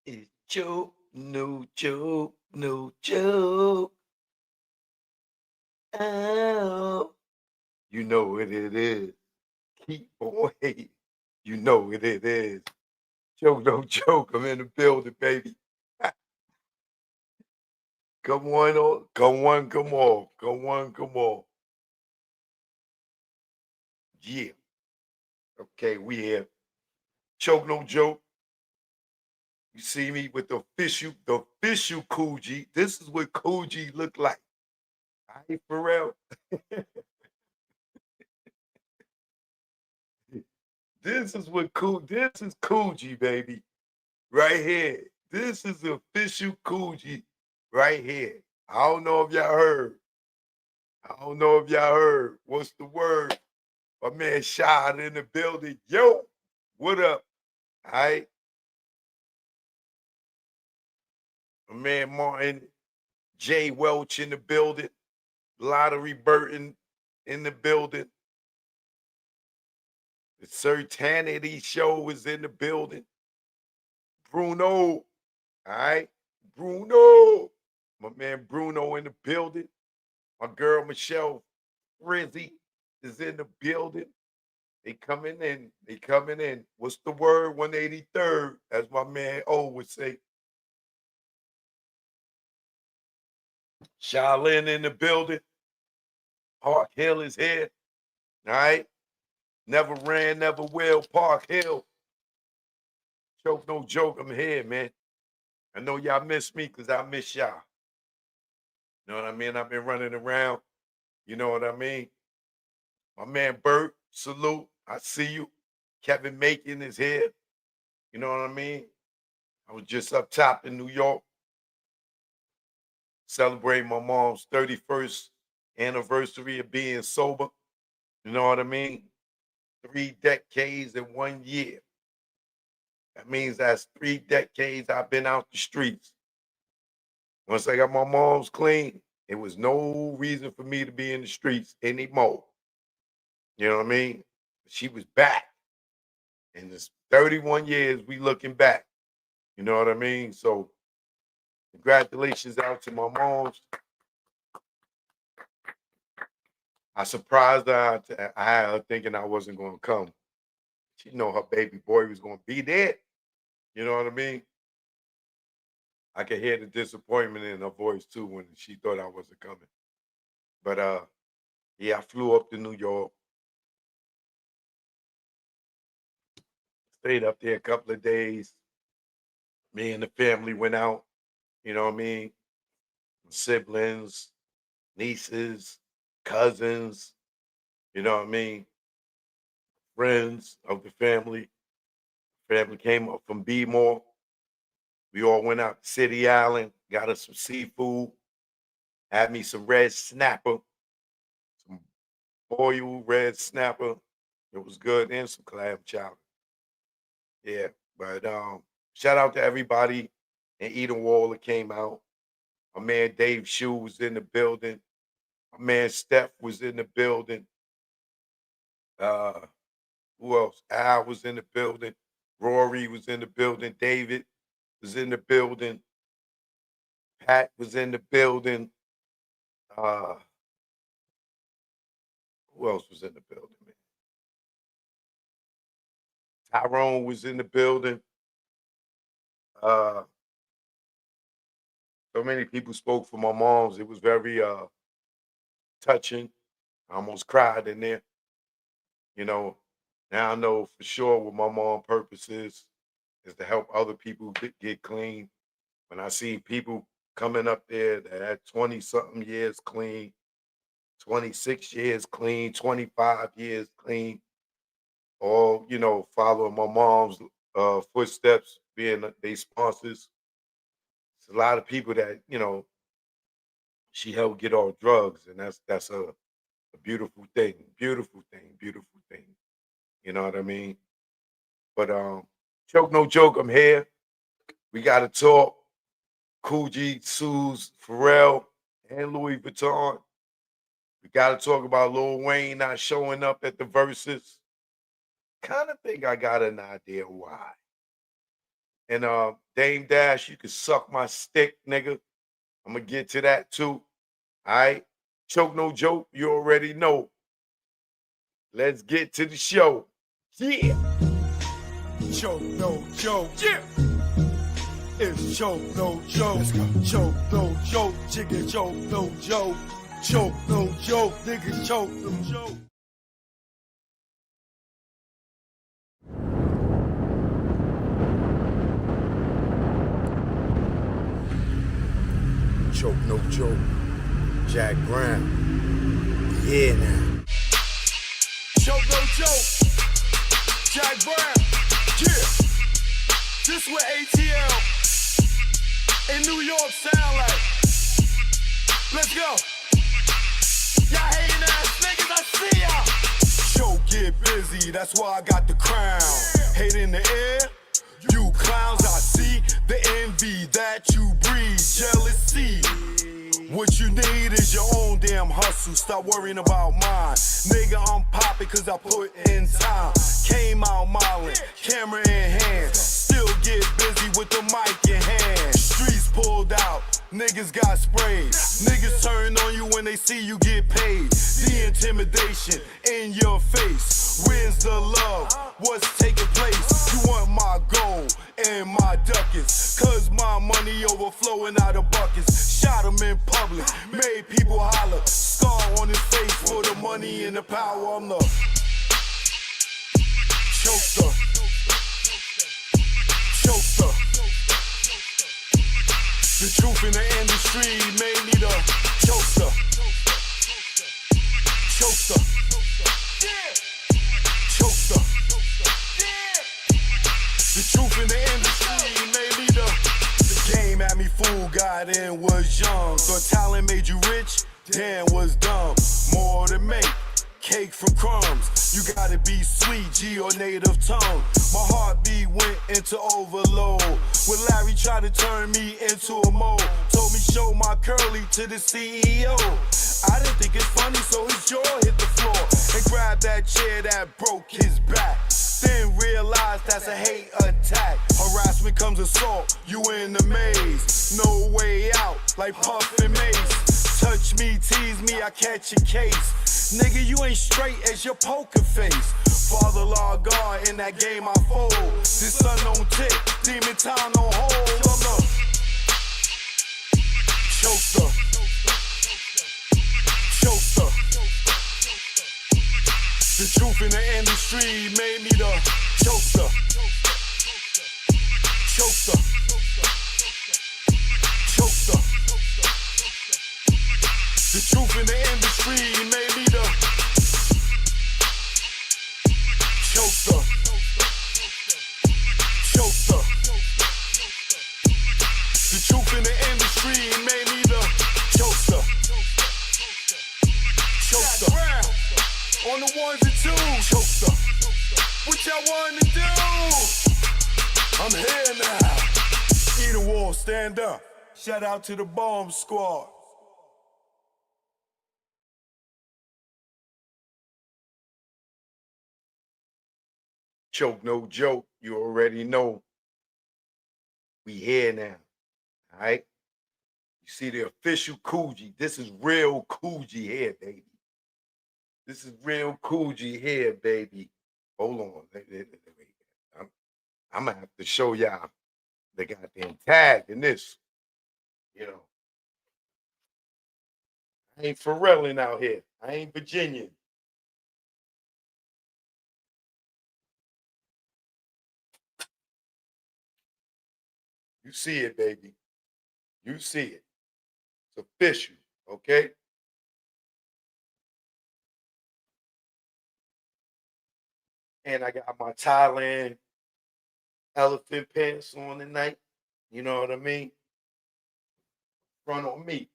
It's joke, no joke, no joke. Oh, you know what it is. Keep on hating. You know what it is. Joke, no joke. I'm in the building, baby. Come on, come on, come on, come on, come on. Yeah. Okay, we here. Choke, no joke. You see me with the official Coogi. This is what Coogi look like. All right, Pharrell. This is what cool. This is Coogi, baby, right here. This is the official Coogi, right here. I don't know if y'all heard. I don't know if y'all heard. What's the word? My man Shad in the building. Yo, what up? All right, my man Martin J. Welch in the building. Lottery Burton in the building. The Certainity Show is in the building. Bruno, all right, Bruno. My man Bruno in the building. My girl Michelle Frizzy is in the building. They coming in. They coming in. What's the word? 183rd, as my man O would say. Charlene in the building. Park Hill is here. All right. Never ran, never will. Park Hill. Joke, no joke. I'm here, man. I know y'all miss me because I miss y'all. You know what I mean? I've been running around. You know what I mean? My man Bert, salute. I see you. Kevin Macon is here. You know what I mean? I was just up top in New York celebrating my mom's 31st anniversary of being sober. You know what I mean? 3 decades in 1 year. That means that's 3 decades I've been out the streets. Once I got my mom's clean, it was no reason for me to be in the streets anymore. You know what I mean? She was back. And it's 31 years we looking back. You know what I mean? So congratulations out to my moms. I surprised her. I had her thinking I wasn't going to come. She know her baby boy was going to be there. You know what I mean? I could hear the disappointment in her voice too when she thought I wasn't coming. But yeah, I flew up to New York, stayed up there a couple of days. Me and the family went out. You know what I mean? Siblings, nieces, cousins. You know what I mean? Friends of the family. Family came up from Bmore. We all went out to City Island, got us some seafood, had me some red snapper, some boiled red snapper. It was good, and some clam chowder. Yeah, but shout out to everybody in Eden Wall that came out. My man Dave Shue was in the building. My man Steph was in the building. Uh, who else? Al was in the building. Rory was in the building. David was in the building. Pat was in the building. Uh, who else was in the building, man? Tyrone was in the building. Uh, so many people spoke for my moms. It was very touching. I almost cried in there. You know, now I know for sure what my mom' purpose is to help other people get clean. When I see people coming up there that had 20 something years clean, 26 years clean, 25 years clean, all, following my mom's footsteps, being they sponsors. It's a lot of people that, she helped get off drugs, and that's a beautiful thing, beautiful thing, beautiful thing. You know what I mean? But joke no joke, I'm here. We got to talk. Coogi, Suze, Pharrell, and Louis Vuitton. We got to talk about Lil Wayne not showing up at the verses. Kind of think I got an idea why. And Dame Dash, you can suck my stick, nigga. I'm gonna get to that too. All right. Choke no joke, you already know. Let's get to the show. Yeah. Choke no joke. Yeah. It's choke no joke. Let's go. Choke no joke. Chicken choke no joke. Choke no joke. Niggas choke no joke. Choke no joke. Jack Brown. Yeah now. Choke no joke. Jack Brown. Yeah. This what ATL in New York sound like. Let's go. Y'all hating ass niggas, I see y'all. Choke get busy, that's why I got the crown. Hate in the air, you clowns, I see the envy that you breed, jealousy. What you need is your own damn hustle. Stop worrying about mine. Nigga, I'm poppin' cause I put in time. Came out modeling, camera in hand. Still get busy with the mic in hand. Streets pulled out, niggas got sprayed. Niggas turn on you when they see you get paid. The intimidation in your face. Where's the love? What's taking place? You want my gold and my ducats. Cause my money overflowing out of buckets. Shot him in public, made people holler. Scar on his face for the money and the power. I'm the chokester. Chokester. The truth in the industry made me the chokester. Chokester. Chokester. The truth in the industry made me the game had me fooled, got in, was young. Thought talent made you rich, damn was dumb. More to make, cake from crumbs. You gotta be sweet, G or native tongue. My heartbeat went into overload. When Larry tried to turn me into a mole, told me show my curly to the CEO. I didn't think it's funny, so his jaw hit the floor and grabbed that chair that broke his back. Then realized that's a hate attack. Harassment comes assault, you in the maze. No way out, like Puff and Mace. Touch me, tease me, I catch a case. Nigga, you ain't straight as your poker face. Father law God, in that game I fold. This sun don't tick, demon time don't hold. I'm the chokester. Chokester. The truth in the industry made me the chokester. Chokester. Chokester. The truth in the industry made me the chokester. Chokester. The truth in the industry made me the chokester. Chokester. On the ones and twos, chokester. What y'all want to do? I'm here now. Eat a wall, stand up. Shout out to the bomb squad. Choke no joke, you already know. We here now. All right. You see the official Coogi. This is real Coogi here, baby. This is real Coogi here, baby. Hold on. I'm gonna have to show y'all the goddamn tag in this. You know, I ain't Pharrelling out here. I ain't Virginian. You see it, baby. You see it. It's official, okay? And I got my Thailand elephant pants on tonight. You know what I mean? Front on me.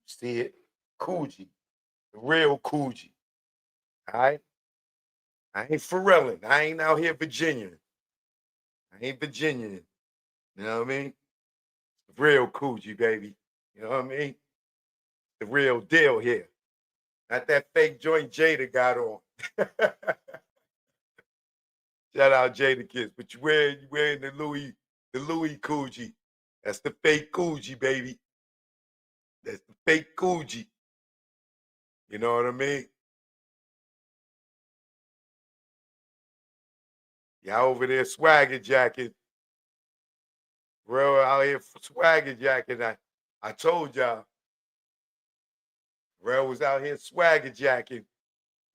See it? Coogi. The real Coogi. All right? I ain't Pharrelling. I ain't out here Virginian. I ain't Virginian. You know what I mean? The real Coogi, baby. You know what I mean? The real deal here. Not that fake joint Jada got on. Shout out Jada Kids. But you wearing the Louis Coogi. That's the fake Coogi, baby. That's the fake Coogi. You know what I mean? Y'all over there swagger jacking. Real out here swagger jacking. I told y'all. Pharrell was out here swagger jacking.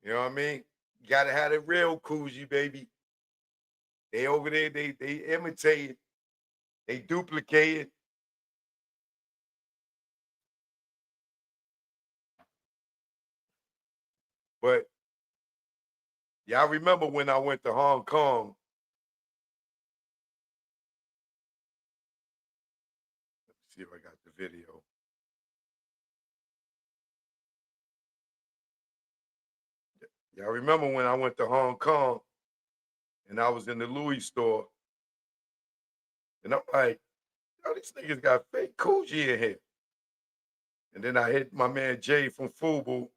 You know what I mean? You gotta have the real Coogi, baby. They over there, they imitate it. They duplicate it. But y'all remember when I went to Hong Kong? Let me see if I got the video. Y'all remember when I went to Hong Kong and I was in the Louis store and I'm like, yo, these niggas got fake Coogi in here. And then I hit my man Jay from Fubu.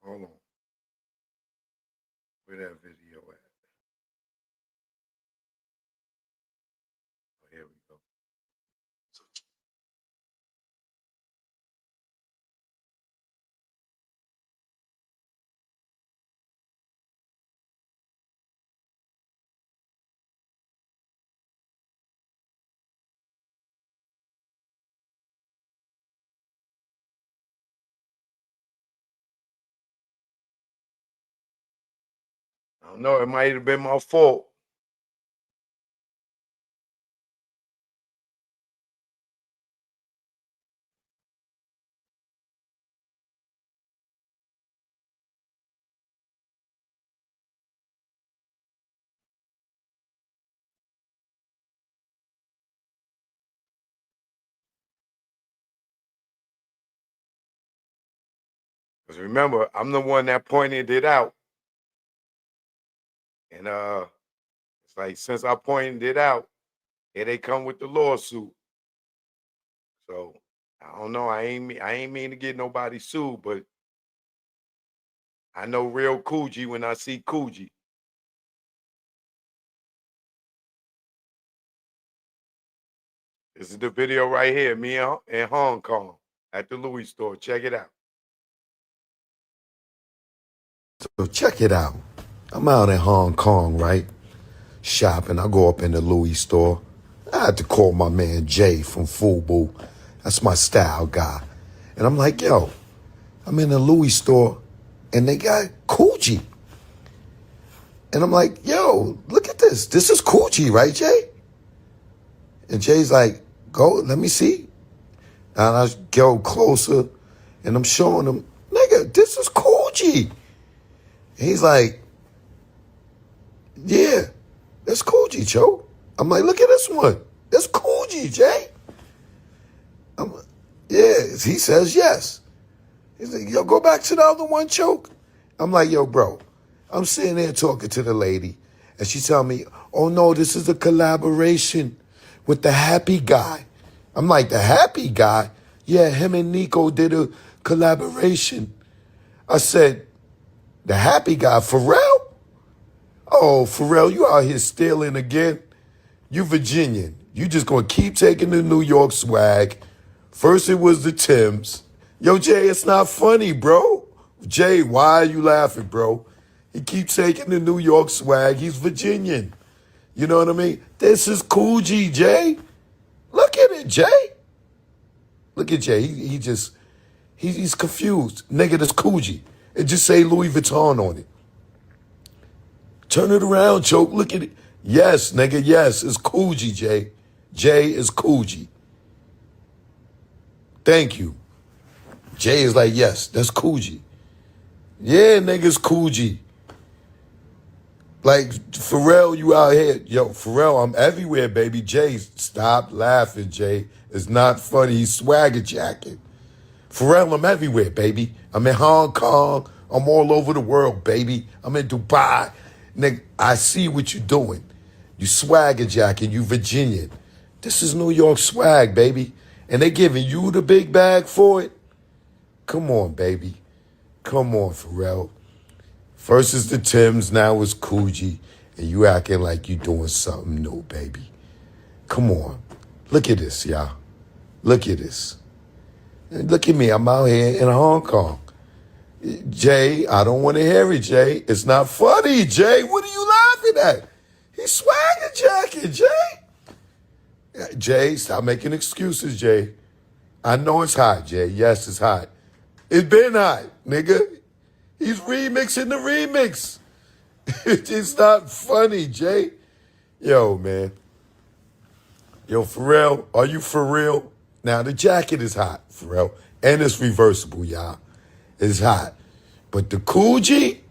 Hold on. Where that video at? Oh, here we go. I don't know. It might have been my fault. Because remember, I'm the one that pointed it out. And it's like since I pointed it out, here they come with the lawsuit. So I don't know. I ain't mean to get nobody sued, but I know real Coogi when I see Coogi. This is the video right here, me in Hong Kong at the Louis store. Check it out. So check it out. I'm out in Hong Kong, right? Shopping. I go up in the Louis store. I had to call my man Jay from Fubu. That's my style guy. And I'm like, yo, I'm in the Louis store and they got Coogi. And I'm like, yo, look at this. This is Coogi, right, Jay? And Jay's like, go, let me see. And I go closer and I'm showing him, nigga, this is Coogi. He's like, yeah, that's Coogi, Joe. I'm like, look at this one. That's Coogi, Jay. Yeah, he says yes. He's like, yo, go back to the other one, Choke. I'm like, yo, bro, I'm sitting there talking to the lady, and she tell me, oh, no, this is a collaboration with the Happy Guy. I'm like, the Happy Guy? Yeah, him and Nico did a collaboration. I said, the Happy Guy, Pharrell? Oh, Pharrell, you out here stealing again? You Virginian. You just gonna keep taking the New York swag. First it was the Timbs. Yo, Jay, it's not funny, bro. Jay, why are you laughing, bro? He keeps taking the New York swag. He's Virginian. You know what I mean? This is Coogi, Jay. Look at it, Jay. Look at Jay. He's confused. Nigga, that's Coogi. It just say Louis Vuitton on it. Turn it around, Choke. Look at it. Yes, nigga, yes. It's Coogi, Jay. Jay is Coogi. Thank you. Jay is like, yes, that's Coogi. Yeah, nigga's Coogi. Like, Pharrell, you out here. Yo, Pharrell, I'm everywhere, baby. Jay, stop laughing, Jay. It's not funny. He's swagger jacking. Pharrell, I'm everywhere, baby. I'm in Hong Kong. I'm all over the world, baby. I'm in Dubai. Nigga, I see what you're doing. You swagger jacking, you Virginian. This is New York swag, baby. And they giving you the big bag for it? Come on, baby. Come on, Pharrell. First is the Timbs, now it's Coogi. And you acting like you doing something new, baby. Come on. Look at this, y'all. Look at this. Look at me. I'm out here in Hong Kong. Jay, I don't want to hear it, Jay. It's not funny, Jay. What are you laughing at? He's swagger jacking, Jay. Jay, stop making excuses, Jay. I know it's hot, Jay. Yes, it's hot. It's been hot, nigga. He's remixing the remix. It's not funny, Jay. Yo, man. Yo, Pharrell, are you for real? Now, the jacket is hot, Pharrell. And it's reversible, y'all. It's hot. But the Coogi?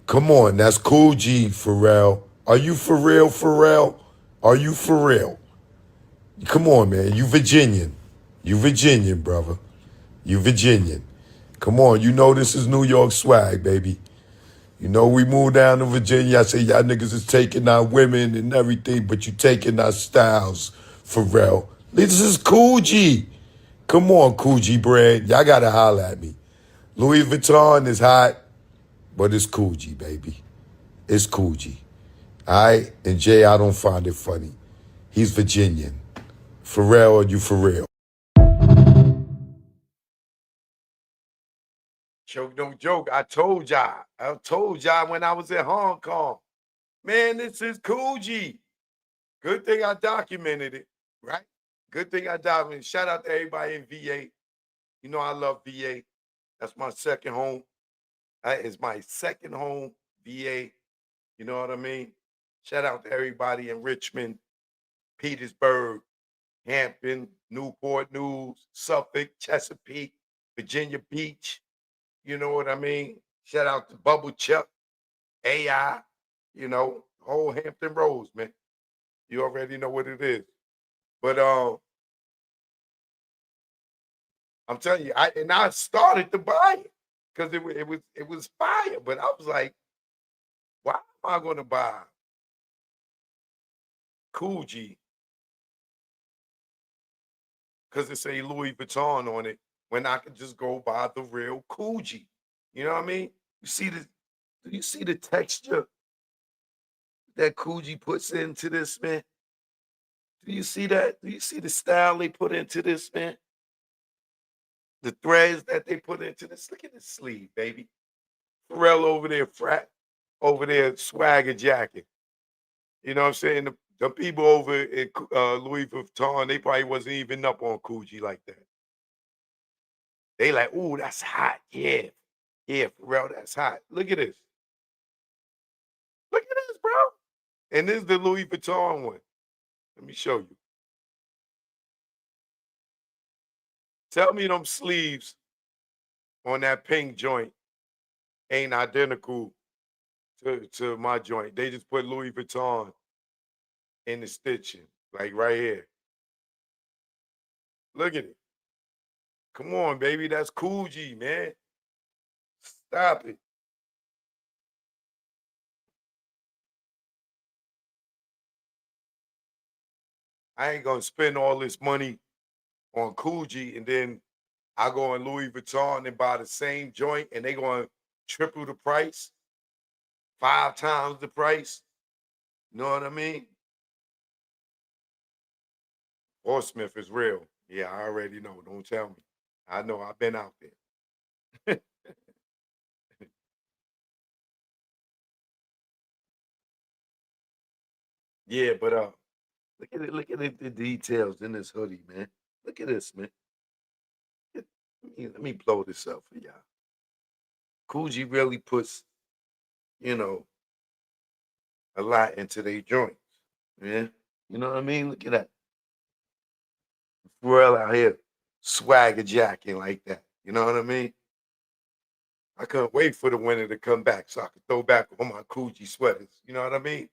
Come on, that's Coogi, Pharrell. Are you for real, Pharrell? Are you for real? Come on, man. You Virginian. You Virginian, brother. You Virginian. Come on, you know this is New York swag, baby. You know we moved down to Virginia. I say y'all niggas is taking our women and everything, but you taking our styles, Pharrell. This is Coogi. Come on, Coogi brand. Y'all gotta holler at me. Louis Vuitton is hot, but it's Coogi, baby. It's Coogi. All right? And Jay, I don't find it funny. He's Virginian. Pharrell, are you for real? Joke, don't joke. I told y'all. When I was in Hong Kong. Man, this is Coogi. Good thing I documented it, right? Good thing I documented. Shout out to everybody in VA. You know I love VA. That's my second home. That is my second home, VA. You know what I mean? Shout out to everybody in Richmond, Petersburg, Hampton, Newport News, Suffolk, Chesapeake, Virginia Beach. You know what I mean? Shout out to Bubble Chuck, AI, you know, whole Hampton Roads, man. You already know what it is. But I'm telling you, I started to buy it because it was fire. But I was like, why am I gonna buy Coogi? Because it say Louis Vuitton on it when I could just go buy the real Coogi. You know what I mean? Do you see the texture that Coogi puts into this, man? Do you see that? Do you see the style they put into this, man? The threads that they put into this. Look at this sleeve, baby. Pharrell over there swagger jacket. You know what I'm saying? The people over in Louis Vuitton, they probably wasn't even up on Coogi like that. They like, ooh, that's hot. Yeah. Yeah, Pharrell, that's hot. Look at this. Look at this, bro. And this is the Louis Vuitton one. Let me show you. Tell me them sleeves on that pink joint ain't identical to my joint. They just put Louis Vuitton in the stitching, like right here. Look at it. Come on, baby. That's Coogi, man. Stop it. I ain't gonna spend all this money on Coogi and then I go in Louis Vuitton and buy the same joint and they going to triple the price, 5 times the price. You know what I mean? Smith is real. Yeah, I already know. Don't tell me. I know. I've been out there. Yeah, but look at it. Look at the details in this hoodie, man. Look at this, man. Let me blow this up for y'all. Coogi really puts, you know, a lot into their joints. Yeah. You know what I mean? Look at that. Pharrell out here swagger jacking like that. You know what I mean? I couldn't wait for the winter to come back so I could throw back on my Coogi sweaters. You know what I mean?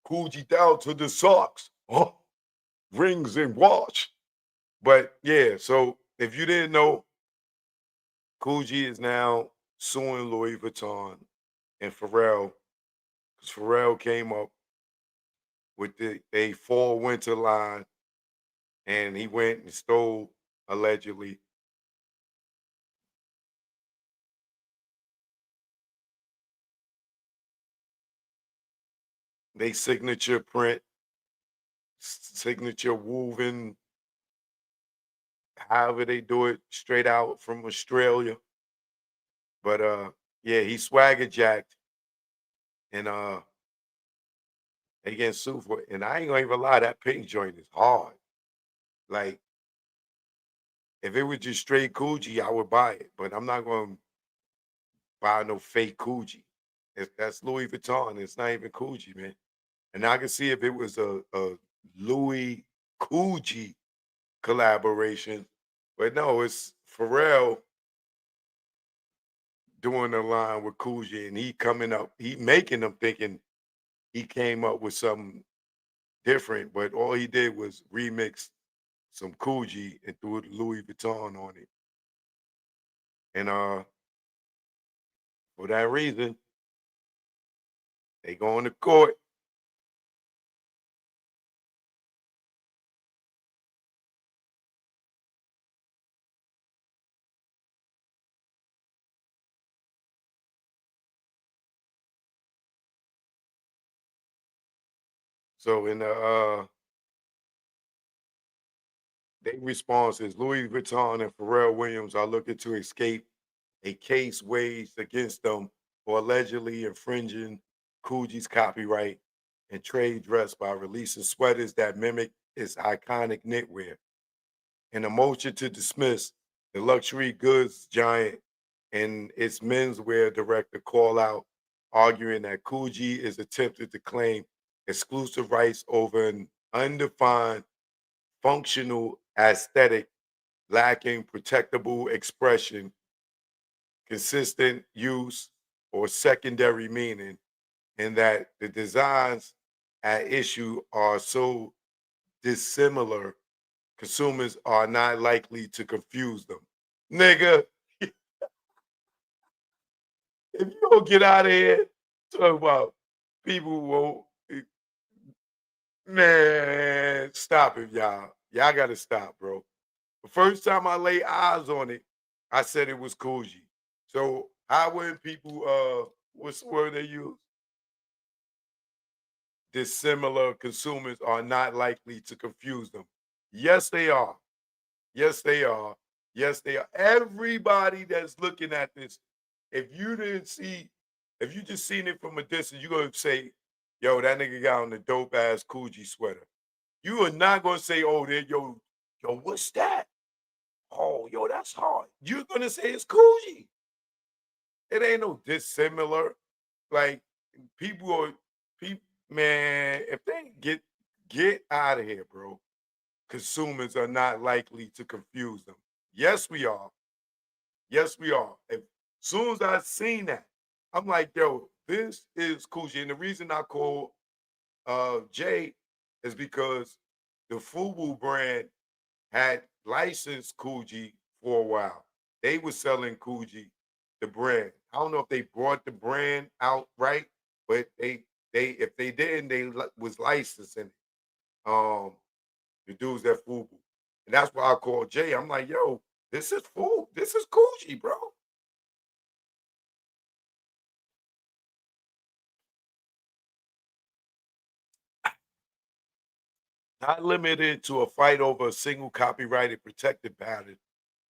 Coogi down to the socks. Oh, rings and watch. But yeah, so if you didn't know, Coogi is now suing Louis Vuitton and Pharrell because Pharrell came up with a fall winter line and he went and stole allegedly they signature print, signature woven, however they do it, straight out from Australia. But yeah, he swagger jacked and they getting sued for it. And I ain't gonna even lie, that pink joint is hard. Like if it was just straight Coogi, I would buy it, but I'm not gonna buy no fake Coogi. That's Louis Vuitton. It's not even Coogi, man. And I can see if it was a Louis Coogi collaboration, but no, it's Pharrell doing the line with Coogi, and he coming up, he making them thinking he came up with something different, but all he did was remix some Coogi and threw Louis Vuitton on it. And for that reason, they going to court. So in the their response is Louis Vuitton and Pharrell Williams are looking to escape a case waged against them for allegedly infringing Coogi's copyright and trade dress by releasing sweaters that mimic its iconic knitwear. In a motion to dismiss, the luxury goods giant and its menswear director call out, arguing that Coogi is attempting to claim exclusive rights over an undefined functional aesthetic lacking protectable expression, consistent use, or secondary meaning, and that the designs at issue are so dissimilar, consumers are not likely to confuse them. Nigga, if you don't get out of here, talk about people won't, man, stop it, y'all. Y'all got to stop, bro. The first time I lay eyes on it, I said it was Coogi. So how when people what's the word they use? Dissimilar consumers are not likely to confuse them. Yes, they are. Yes, they are. Yes, they are. Everybody that's looking at this, if you didn't see, if you just seen it from a distance, you're gonna say, yo, that nigga got on the dope ass Coogi sweater. You are not gonna say, oh, there, yo, what's that? Oh, yo, that's hard. You're gonna say it's Coogi. It ain't no dissimilar. Like people are people, man. If they get out of here, bro. Consumers are not likely to confuse them. Yes, we are. Yes, we are. As soon as I seen that, I'm like, yo, this is Coogi. And the reason I call Jay is because the Fubu brand had licensed Coogi for a while. They were selling Coogi, the brand. I don't know if they brought the brand out right, but they if they didn't, was licensing it. The dudes at Fubu. And that's why I called Jay. I'm like, yo, this is food. This is Coogi, bro. Not limited to a fight over a single copyrighted protected pattern.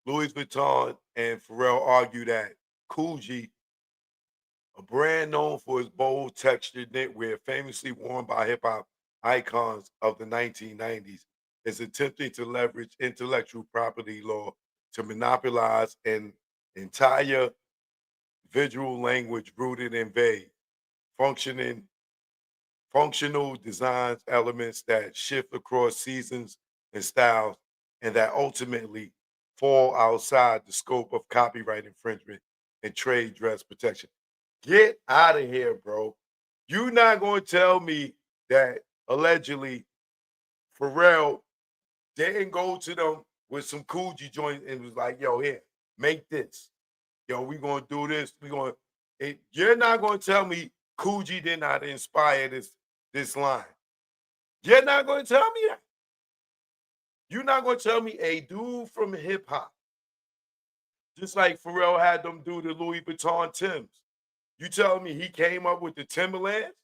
Louis Vuitton and Pharrell argue that Coogi, a brand known for its bold textured knitwear, famously worn by hip hop icons of the 1990s, is attempting to leverage intellectual property law to monopolize an entire visual language rooted in vague, functioning, functional designs elements that shift across seasons and styles, and that ultimately fall outside the scope of copyright infringement and trade dress protection. Get out of here, bro. You're not going to tell me that allegedly Pharrell didn't go to them with some Coogi joints and was like, yo, here, make this. Yo, we gonna do this. We gonna you're not gonna tell me Coogi did not inspire this line. You're not gonna tell me that. You're not gonna tell me a dude from hip hop, just like Pharrell had them do the Louis Vuitton Timbs. You telling me he came up with the Timberlands?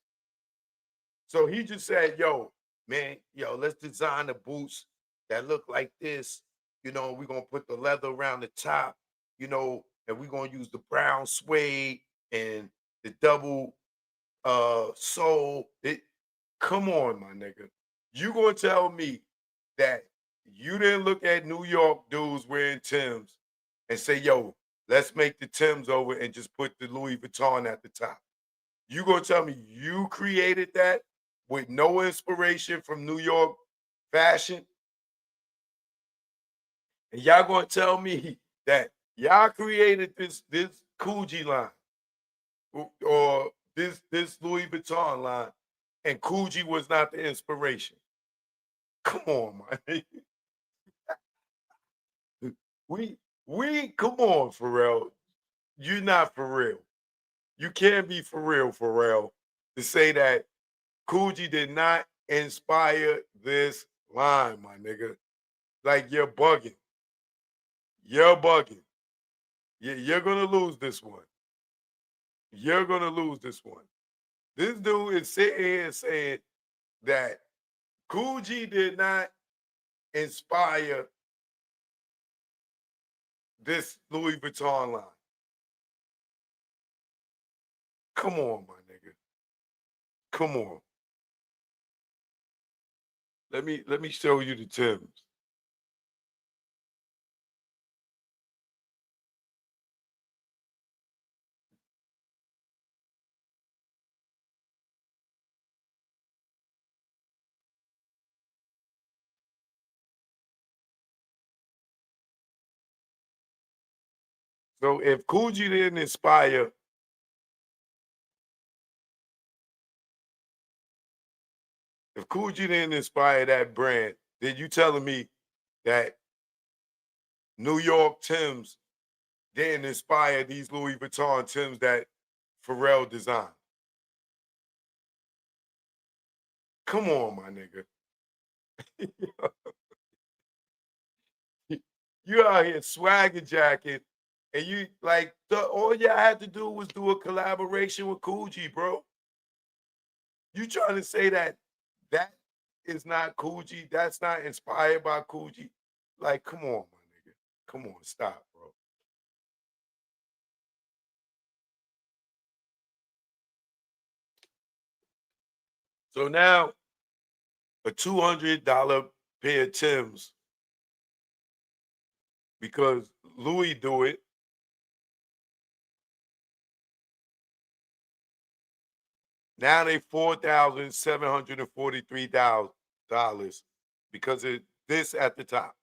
So he just said, yo, man, yo, let's design the boots that look like this. You know, we're gonna put the leather around the top, you know, and we're gonna use the brown suede and the double sole. Come on, my nigga. You gonna tell me that you didn't look at New York dudes wearing Timbs and say, yo, let's make the Timbs over and just put the Louis Vuitton at the top. You gonna tell me you created that with no inspiration from New York fashion? And y'all gonna tell me that y'all created this Coogi line or this Louis Vuitton line, and Coogi was not the inspiration? Come on, man. We come on, Pharrell. You're not for real. You can't be for real, Pharrell, to say that Coogi did not inspire this line, my nigga. Like you're bugging. You're bugging. You're gonna lose this one. You're gonna lose this one. This dude is sitting here saying that Coogi did not inspire this Louis Vuitton line. Come on, my nigga. Come on. Let me show you the Timbs. So if Coogi didn't inspire, if Coogi didn't inspire that brand, then you telling me that New York Timbs didn't inspire these Louis Vuitton Timbs that Pharrell designed? Come on, my nigga. You out here swagger jacket, and you like all y'all had to do was do a collaboration with Coogi, bro. You trying to say that that is not Coogi? That's not inspired by Coogi? Like, come on, my nigga. Come on, stop, bro. So now a $200 pair of Timbs because Louis do it. Now they $4,743 because of this at the top.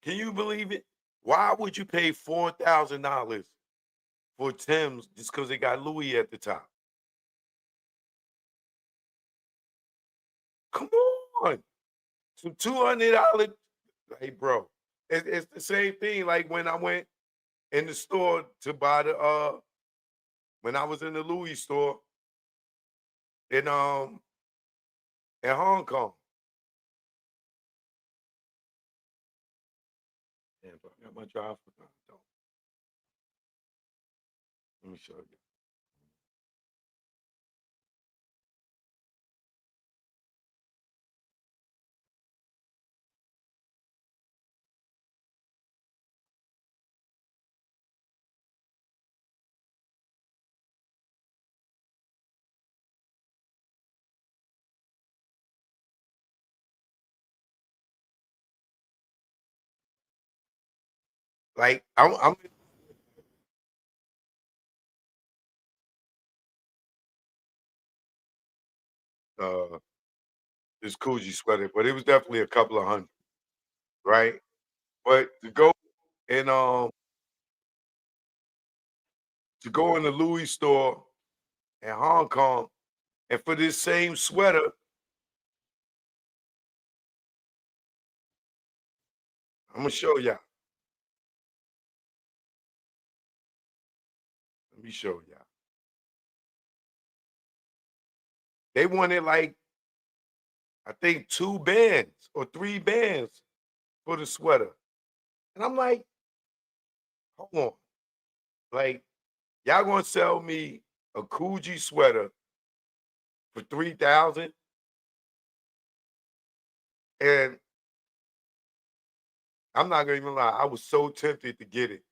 Can you believe it? Why would you pay $4,000 for Tim's just because they got Louis at the top? Come on. Some $200. Hey, bro. It's the same thing like when I went in the store to buy the when I was in the Louis store in in Hong Kong. Damn, bro, I got my drive. Don't. Let me show you. Like I'm uh this Coogee sweater, but it was definitely a couple of hundred, right? But to go and to go in the Louis store in Hong Kong, and for this same sweater, I'm gonna show y'all. Let me show y'all. They wanted like I think 2 bands or 3 bands for the sweater, and I'm like, hold on, like y'all gonna sell me a Coogi sweater for 3,000, and I'm not gonna even lie, I was so tempted to get it,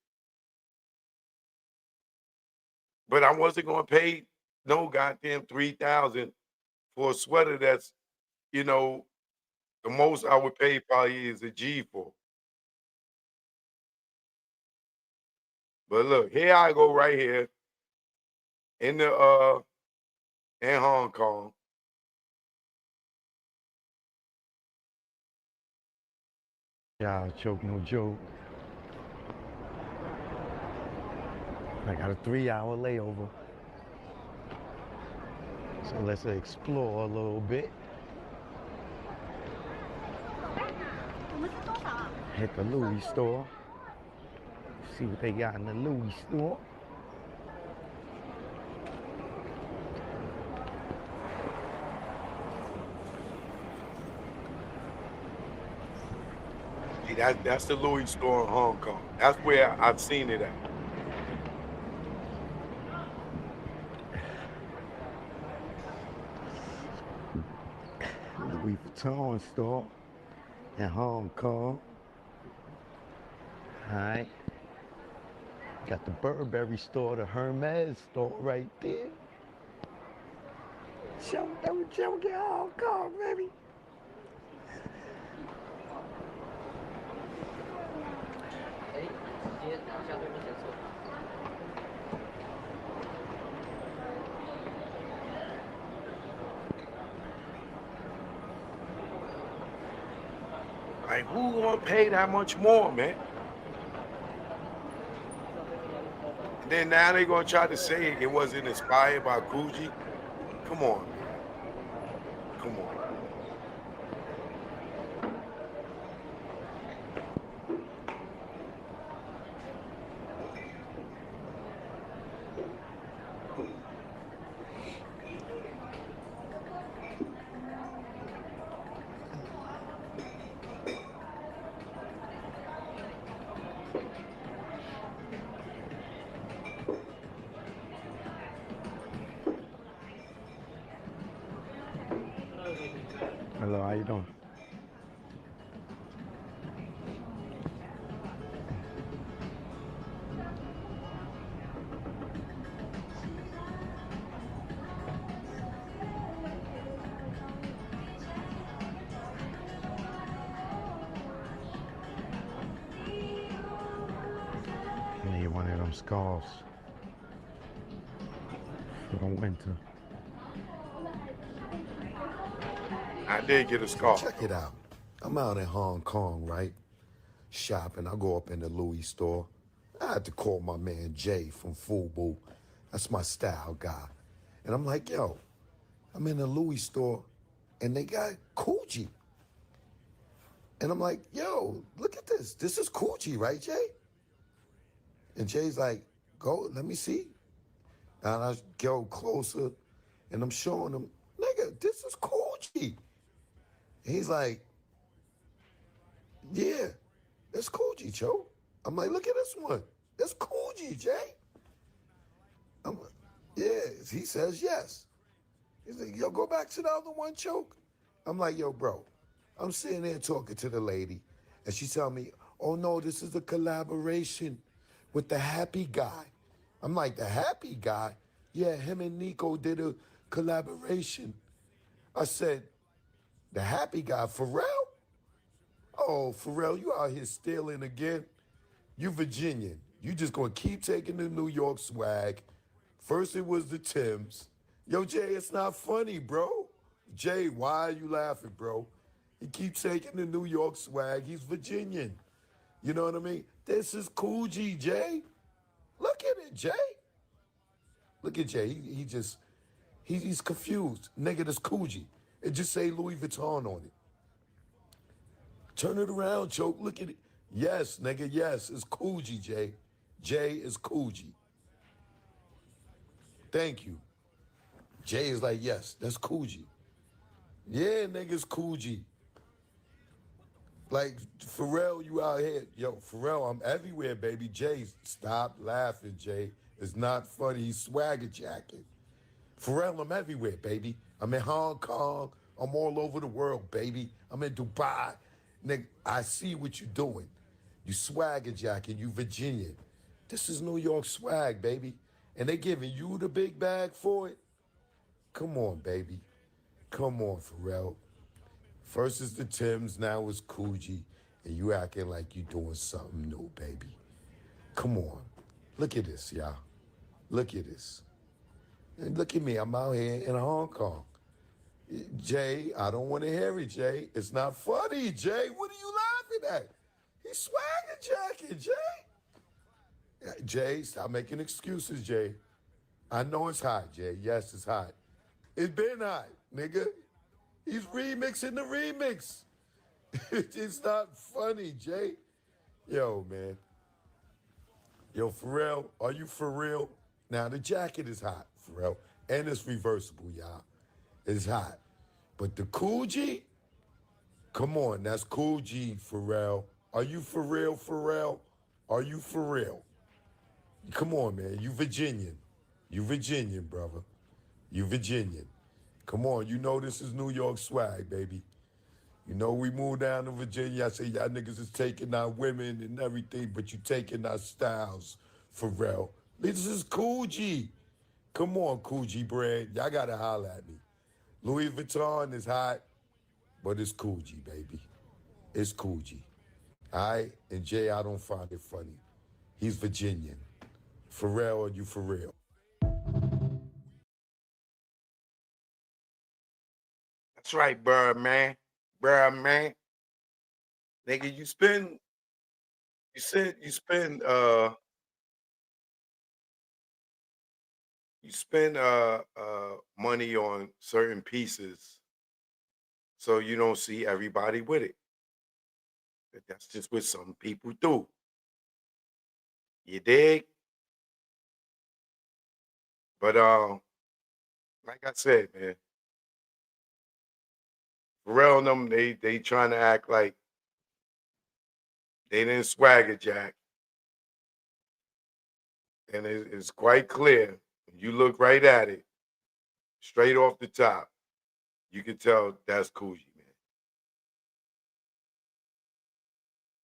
but I wasn't gonna pay no goddamn 3,000 for a sweater that's, you know, the most I would pay probably is a G for. But look, here I go right here in the in Hong Kong. Yeah, joke, no joke. I got a 3-hour layover. So let's explore a little bit. Hit the Louis store. See what they got in the Louis store. See, that's the Louis store in Hong Kong. That's where I've seen it at. Louis Vuitton store in Hong Kong. Alright. Got the Burberry store, the Hermes store right there. Show get Hong Kong, baby. Like, who gonna pay that much more, man? And then now they gonna try to say it wasn't inspired by Coogi. Come on, man. Come on. Hello, how you doing? I need one of them scarves for the winter. I did get a scarf. Check it out. I'm out in Hong Kong, right? Shopping. I go up in the Louis store. I had to call my man Jay from Fubu. That's my style guy. And I'm like, yo, I'm in the Louis store and they got Coogi. And I'm like, yo, look at this. This is Coogi, right, Jay? And Jay's like, go, let me see. And I go closer and I'm showing him, nigga, this is Coogi. And he's like, yeah, that's Coogi, Joe. I'm like, look at this one. That's Coogi, Jay. I'm like, yeah. He says yes. He's like, yo, go back to the other one, Choke. I'm like, yo, bro. I'm sitting there talking to the lady, and she tell me, oh no, this is a collaboration with the Happy Guy. I'm like, the Happy Guy? Yeah, him and Nico did a collaboration. I said, the Happy Guy, Pharrell? Oh, Pharrell, you out here stealing again? You Virginian. You just gonna keep taking the New York swag. First it was the Timbs. Yo, Jay, it's not funny, bro. Jay, why are you laughing, bro? He keeps taking the New York swag. He's Virginian. You know what I mean? This is Coogi, Jay. Look at it, Jay. Look at Jay. He's confused. Nigga, that's Coogi. It just say Louis Vuitton on it. Turn it around, choke. Look at it. Yes, nigga, yes. It's Coogi, Jay. Jay is Coogi. Thank you. Jay is like, yes, that's Coogi. Yeah, nigga, it's Coogi. Like, Pharrell, you out here. Yo, Pharrell, I'm everywhere, baby. Jay, stop laughing, Jay. It's not funny. He's swagger jacking. Pharrell, I'm everywhere, baby. I'm in Hong Kong. I'm all over the world, baby. I'm in Dubai. Nigga, I see what you're doing. You swagger jacking, you Virginian. This is New York swag, baby. And they giving you the big bag for it? Come on, baby. Come on, Pharrell. First is the Timbs, now it's Coogi, and you acting like you doing something new, baby. Come on. Look at this, y'all. Look at this. And look at me, I'm out here in Hong Kong. Jay, I don't want to hear it, Jay. It's not funny, Jay. What are you laughing at? He's swagger jacking, Jay. Jay, stop making excuses, Jay. I know it's hot, Jay. Yes, it's hot. It's been hot, nigga. He's remixing the remix. It's not funny, Jay. Yo, man. Yo, Pharrell, are you for real? Now, the jacket is hot, Pharrell. And it's reversible, y'all. It's hot. But the Coogi, come on, that's Coogi, Pharrell. Are you for real, Pharrell? Are you for real? Come on, man. You Virginian. You Virginian, brother. You Virginian. Come on, you know this is New York swag, baby. You know we moved down to Virginia. I say y'all niggas is taking our women and everything, but you taking our styles, Pharrell. This is Coogi. Come on, Coogi brand. Y'all gotta holler at me. Louis Vuitton is hot, but it's Coogi, baby. It's Coogi. All right? And Jay, I don't find it funny. He's Virginian. Pharrell, are you for real? That's right, Birdman. Birdman. Nigga, you spend money on certain pieces so you don't see everybody with it. That's just what some people do. You dig? But like I said, man, Pharrell and them, they trying to act like they didn't swagger jack. And it's quite clear. You look right at it, straight off the top, you can tell that's Coogi,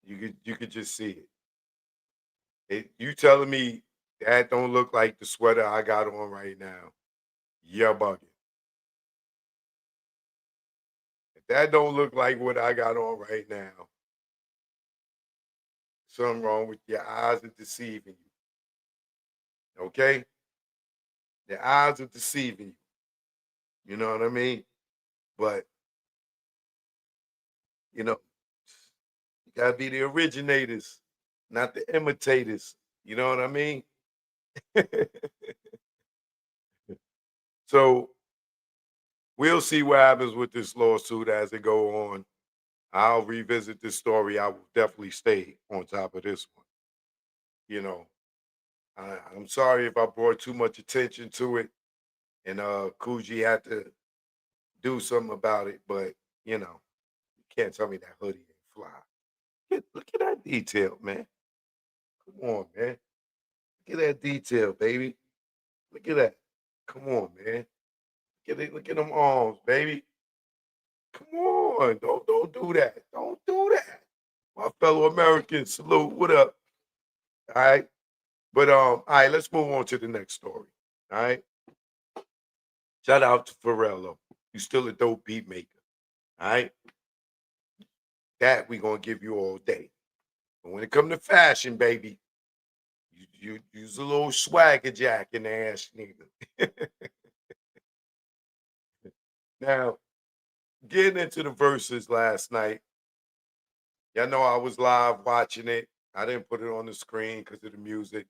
man. You could just see it. You telling me that don't look like the sweater I got on right now? You're bugging. If that don't look like what I got on right now, something wrong with your eyes are deceiving you. Okay? The eyes are deceiving you. You know what I mean? But you know, you gotta be the originators, not the imitators. You know what I mean? So we'll see what happens with this lawsuit as it go on. I'll revisit this story. I will definitely stay on top of this one. You know, I'm sorry if I brought too much attention to it, and Coogi had to do something about it. But you know, you can't tell me that hoodie ain't fly. Look at that detail, man. Come on, man. Look at that detail, baby. Look at that. Come on, man. Get it. Look at them arms, baby. Come on. Don't do that. Don't do that. My fellow Americans, salute. What up? All right. But all right, let's move on to the next story. All right. Shout out to Pharrell. Though. You still a dope beat maker. All right. That we gonna give you all day. But when it come to fashion, baby, you use a little swagger jack in the ass, nigga. Now, getting into the verses last night, y'all know I was live watching it. I didn't put it on the screen because of the music.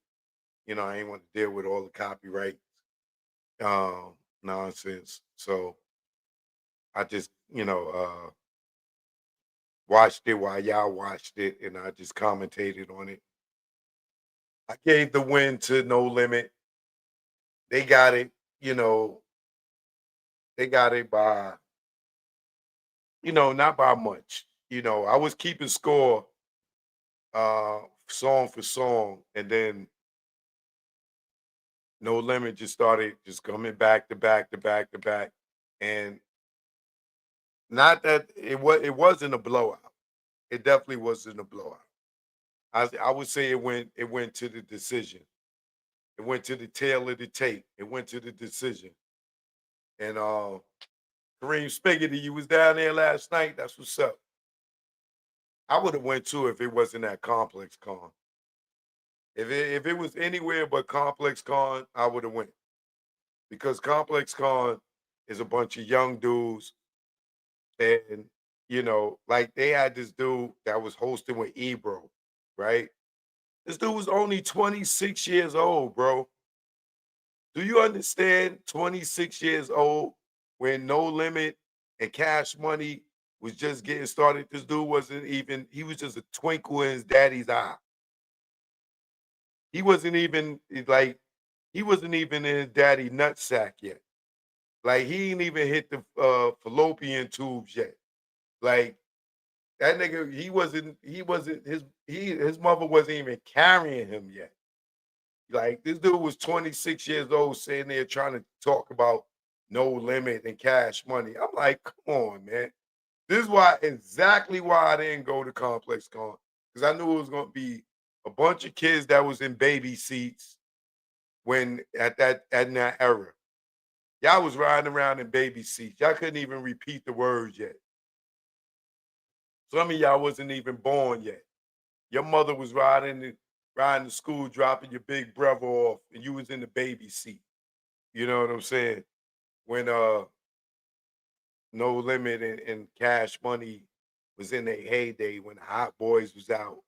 You know, I ain't want to deal with all the copyright. nonsense. So I just, watched it while y'all watched it, and I just commentated on it. I gave the win to No Limit. They got it, you know, they got it by, not by much. I was keeping score song for song, and then No Limit just started just coming back to back to back to back. And not that it wasn't a blowout. It definitely wasn't a blowout. I would say it went to the decision. It went to the tail of the tape. It went to the decision. And Kareem Spiggity, you was down there last night. That's what's up. I would have went too if it wasn't that Complex Con. If it was anywhere but Complex Con, I would have went because Complex Con is a bunch of young dudes, and like they had this dude that was hosting with Ebro, right? This dude was only 26 years old, bro. Do you understand? 26 years old when No Limit and Cash Money was just getting started. This dude wasn't even, he was just a twinkle in his daddy's eye. He wasn't even like, he wasn't even in his daddy nutsack yet. Like he ain't even hit the fallopian tubes yet. Like that nigga, he wasn't his mother wasn't even carrying him yet. Like this dude was 26 years old sitting there trying to talk about No Limit and Cash Money. I'm like, come on, man. This is why exactly why I didn't go to Complex Con. Because I knew it was gonna be a bunch of kids that was in baby seats when in that era. Y'all was riding around in baby seats. Y'all couldn't even repeat the words yet. Some of y'all wasn't even born yet. Your mother was riding to school, dropping your big brother off, and you was in the baby seat. You know what I'm saying? When No Limit and Cash Money was in their heyday, when Hot Boys was out,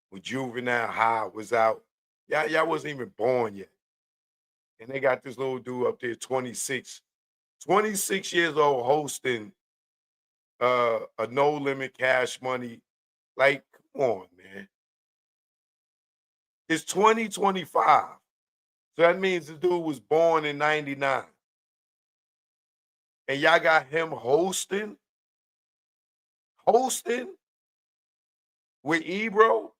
when Juvenile High was out. Y'all wasn't even born yet. And they got this little dude up there, 26 years old, hosting a No Limit Cash Money. Like, come on, man. It's 2025. So that means the dude was born in 99. And y'all got him hosting with Ebro.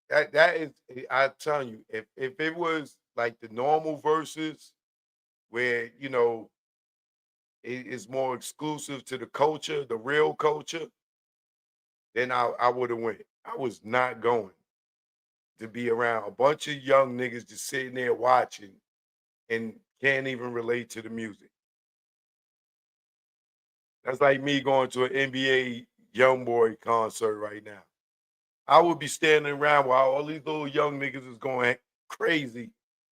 That is, I tell you, if it was like the normal verses where it is more exclusive to the culture, the real culture, then I would have went. I was not going to be around a bunch of young niggas just sitting there watching and can't even relate to the music. That's like me going to an NBA YoungBoy concert right now. I would be standing around while all these little young niggas is going crazy.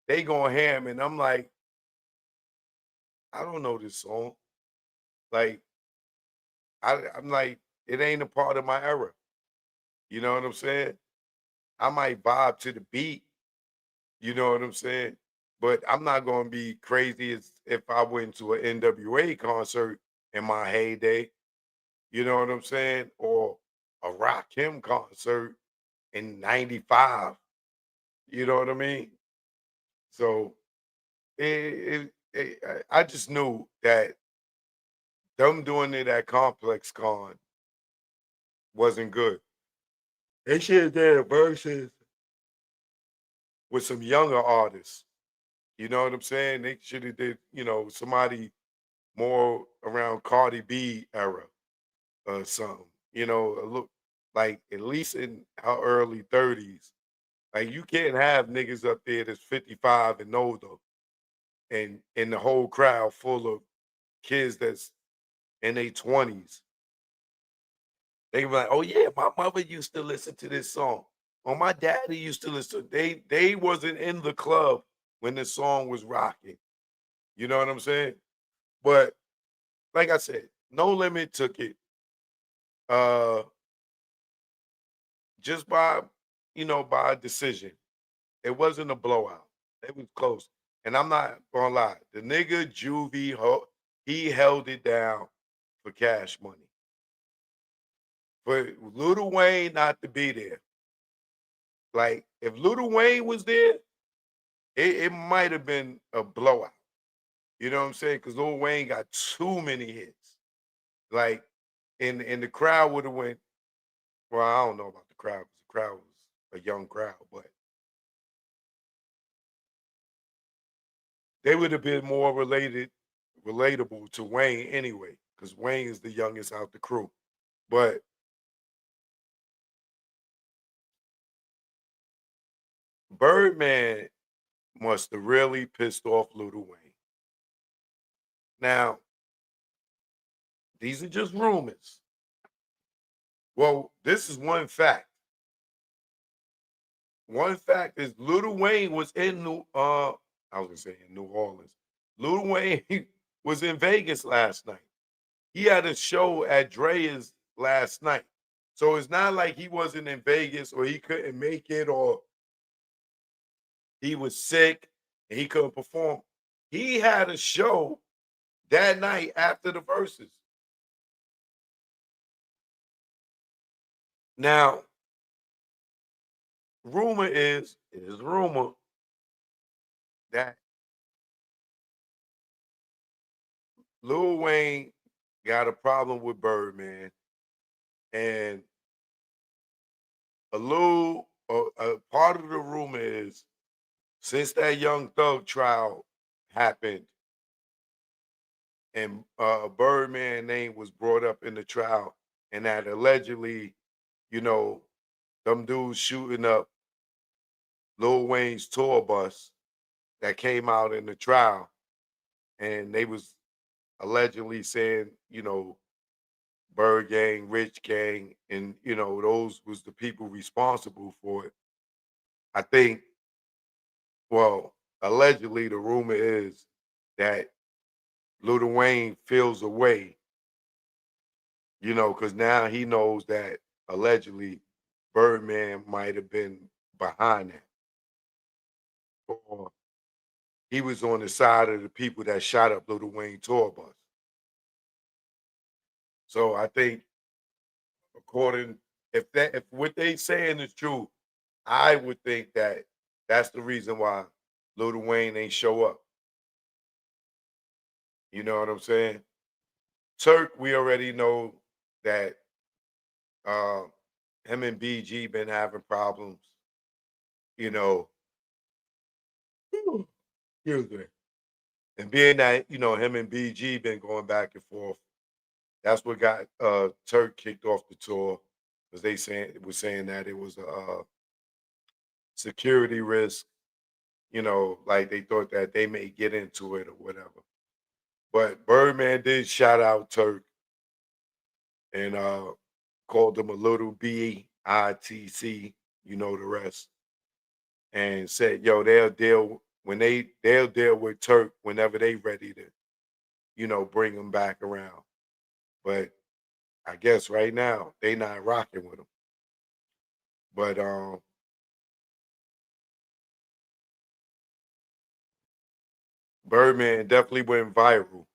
They going ham, and I'm like, I don't know this song. Like, I'm like, it ain't a part of my era. You know what I'm saying? I might vibe to the beat. You know what I'm saying? But I'm not going to be crazy as if I went to an NWA concert in my heyday. You know what I'm saying? Or a Rakim concert in '95. You know what I mean? So I just knew that them doing it at Complex Con wasn't good. They should have did a verses with some younger artists. You know what I'm saying? They should have did, somebody more around Cardi B era or something. Look like at least in our early 30s. Like you can't have niggas up there that's 55 and older and the whole crowd full of kids that's in their 20s. They be like, oh yeah, my mother used to listen to this song. Oh, my daddy used to listen. They wasn't in the club when the song was rocking. You know what I'm saying? But like I said, No Limit took it uh just by by a decision. It wasn't a blowout. It was close. And I'm not gonna lie, the nigga Juvie, he held it down for Cash Money. For Lil Wayne not to be there. Like, if Lil Wayne was there, it might have been a blowout. You know what I'm saying? Because Lil Wayne got too many hits. Like, and the crowd would have went. Well, I don't know about the crowd because the crowd was a young crowd, but they would have been more relatable to Wayne anyway, because Wayne is the youngest out the crew. But Birdman must have really pissed off Lil Wayne. Now, these are just rumors. Well, this is one fact. One fact is Lil Wayne was in I was gonna say in New Orleans. Lil Wayne was in Vegas last night. He had a show at Drea's last night. So it's not like he wasn't in Vegas or he couldn't make it or he was sick and he couldn't perform. He had a show that night after the verses. Now, rumor is, it is rumor that Lil Wayne got a problem with Birdman, and a part of the rumor is since that Young Thug trial happened and Birdman name was brought up in the trial, and that allegedly, you know, them dudes shooting up Lil Wayne's tour bus that came out in the trial, and they was allegedly saying, Bird Gang, Rich Gang, and those was the people responsible for it. I think, well, allegedly the rumor is that Lil Wayne feels away, because now he knows that allegedly Birdman might have been behind that. Or he was on the side of the people that shot up Lil Wayne tour bus. So I think according if what they saying is true, I would think that that's the reason why Lil Wayne ain't show up. You know what I'm saying? Turk, we already know that uh, him and BG been having problems. You know, excuse me. And being that him and BG been going back and forth, that's what got Turk kicked off the tour because they was saying that it was a security risk. Like they thought that they may get into it or whatever. But Birdman did shout out Turk and called him a little BITC, you know the rest, and said, "Yo, they'll deal with Turk whenever they ready to, bring him back around." But I guess right now they not rocking with him. But Birdman definitely went viral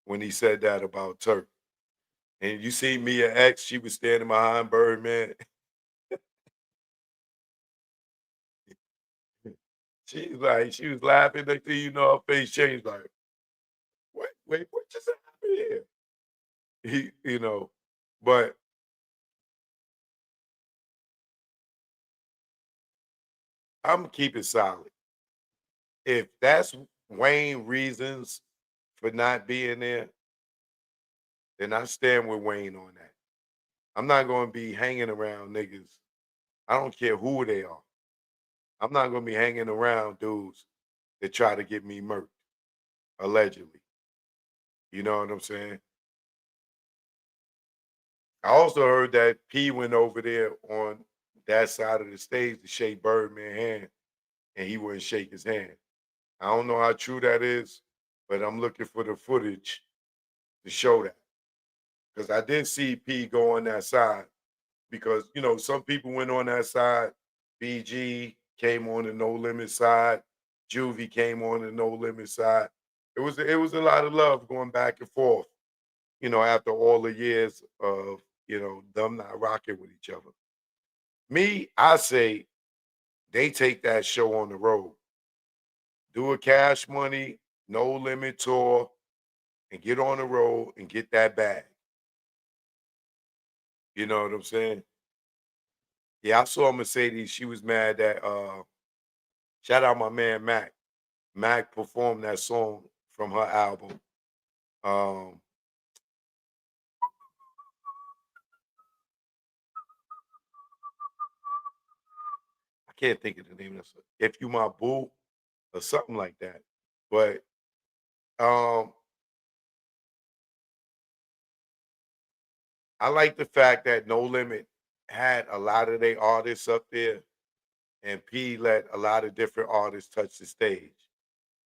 when he said that about Turk. And you see Mia X, she was standing behind Birdman. She was laughing. Next thing you know, her face changed. Like, wait, what just happened here? But I'm keeping solid. If that's Wayne reasons for not being there, then I stand with Wayne on that. I'm not going to be hanging around niggas. I don't care who they are. I'm not going to be hanging around dudes that try to get me murked, allegedly. You know what I'm saying? I also heard that P went over there on that side of the stage to shake Birdman's hand, and he wouldn't shake his hand. I don't know how true that is, but I'm looking for the footage to show that. Because I did see P go on that side because, some people went on that side, BG, came on the No Limit side. Juvie came on the No Limit side. It was a lot of love going back and forth, after all the years of, them not rocking with each other. Me, I say they take that show on the road. Do a Cash Money, No Limit tour, and get on the road and get that bag. You know what I'm saying? Yeah, I saw Mercedes. She was mad that shout out my man Mac. Mac performed that song from her album. Um, I can't think of the name of that song. If You My Boo or something like that. But um I like the fact that No Limit had a lot of their artists up there, and P let a lot of different artists touch the stage.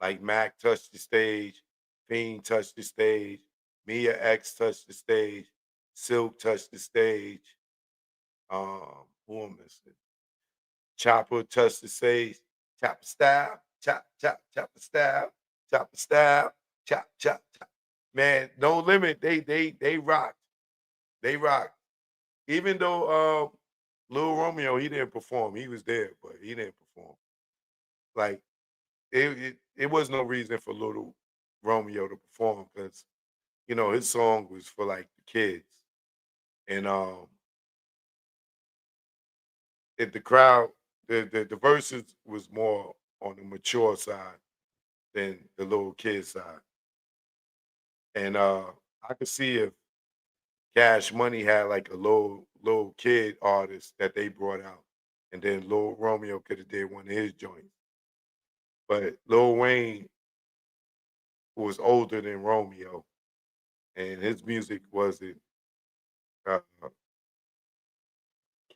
Like Mac touched the stage, Fiend touched the stage, Mia X touched the stage, Silk touched the stage. Who am I missing? Chopper touched the stage. Chopper style, chopper style, chopper style, chop. Man, No Limit, they rocked. They rocked. Even though Lil Romeo, he didn't perform. He was there, but he didn't perform. Like it was no reason for Little Romeo to perform because his song was for like the kids. And if the crowd the verses was more on the mature side than the little kid side. And I could see if Cash Money had like a little kid artist that they brought out, and then Lil Romeo could have did one of his joints. But Lil Wayne was older than Romeo, and his music wasn't uh,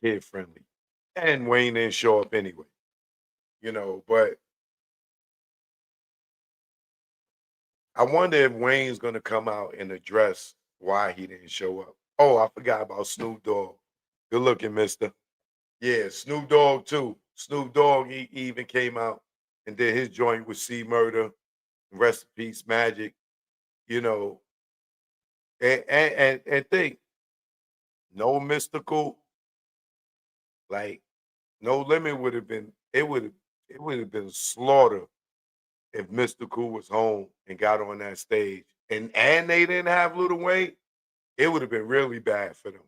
kid friendly. And Wayne didn't show up anyway, But I wonder if Wayne's gonna come out and address why he didn't show up. Oh, I forgot about Snoop Dogg. Good looking, mister. Yeah, Snoop Dogg too. Snoop Dogg, he even came out and did his joint with C Murder, Rest in Peace Magic, you know. And think, no mystical, like No Limit would have been it would have been slaughter if Mystical was home and got on that stage and they didn't have Little Wayne, it would have been really bad for them.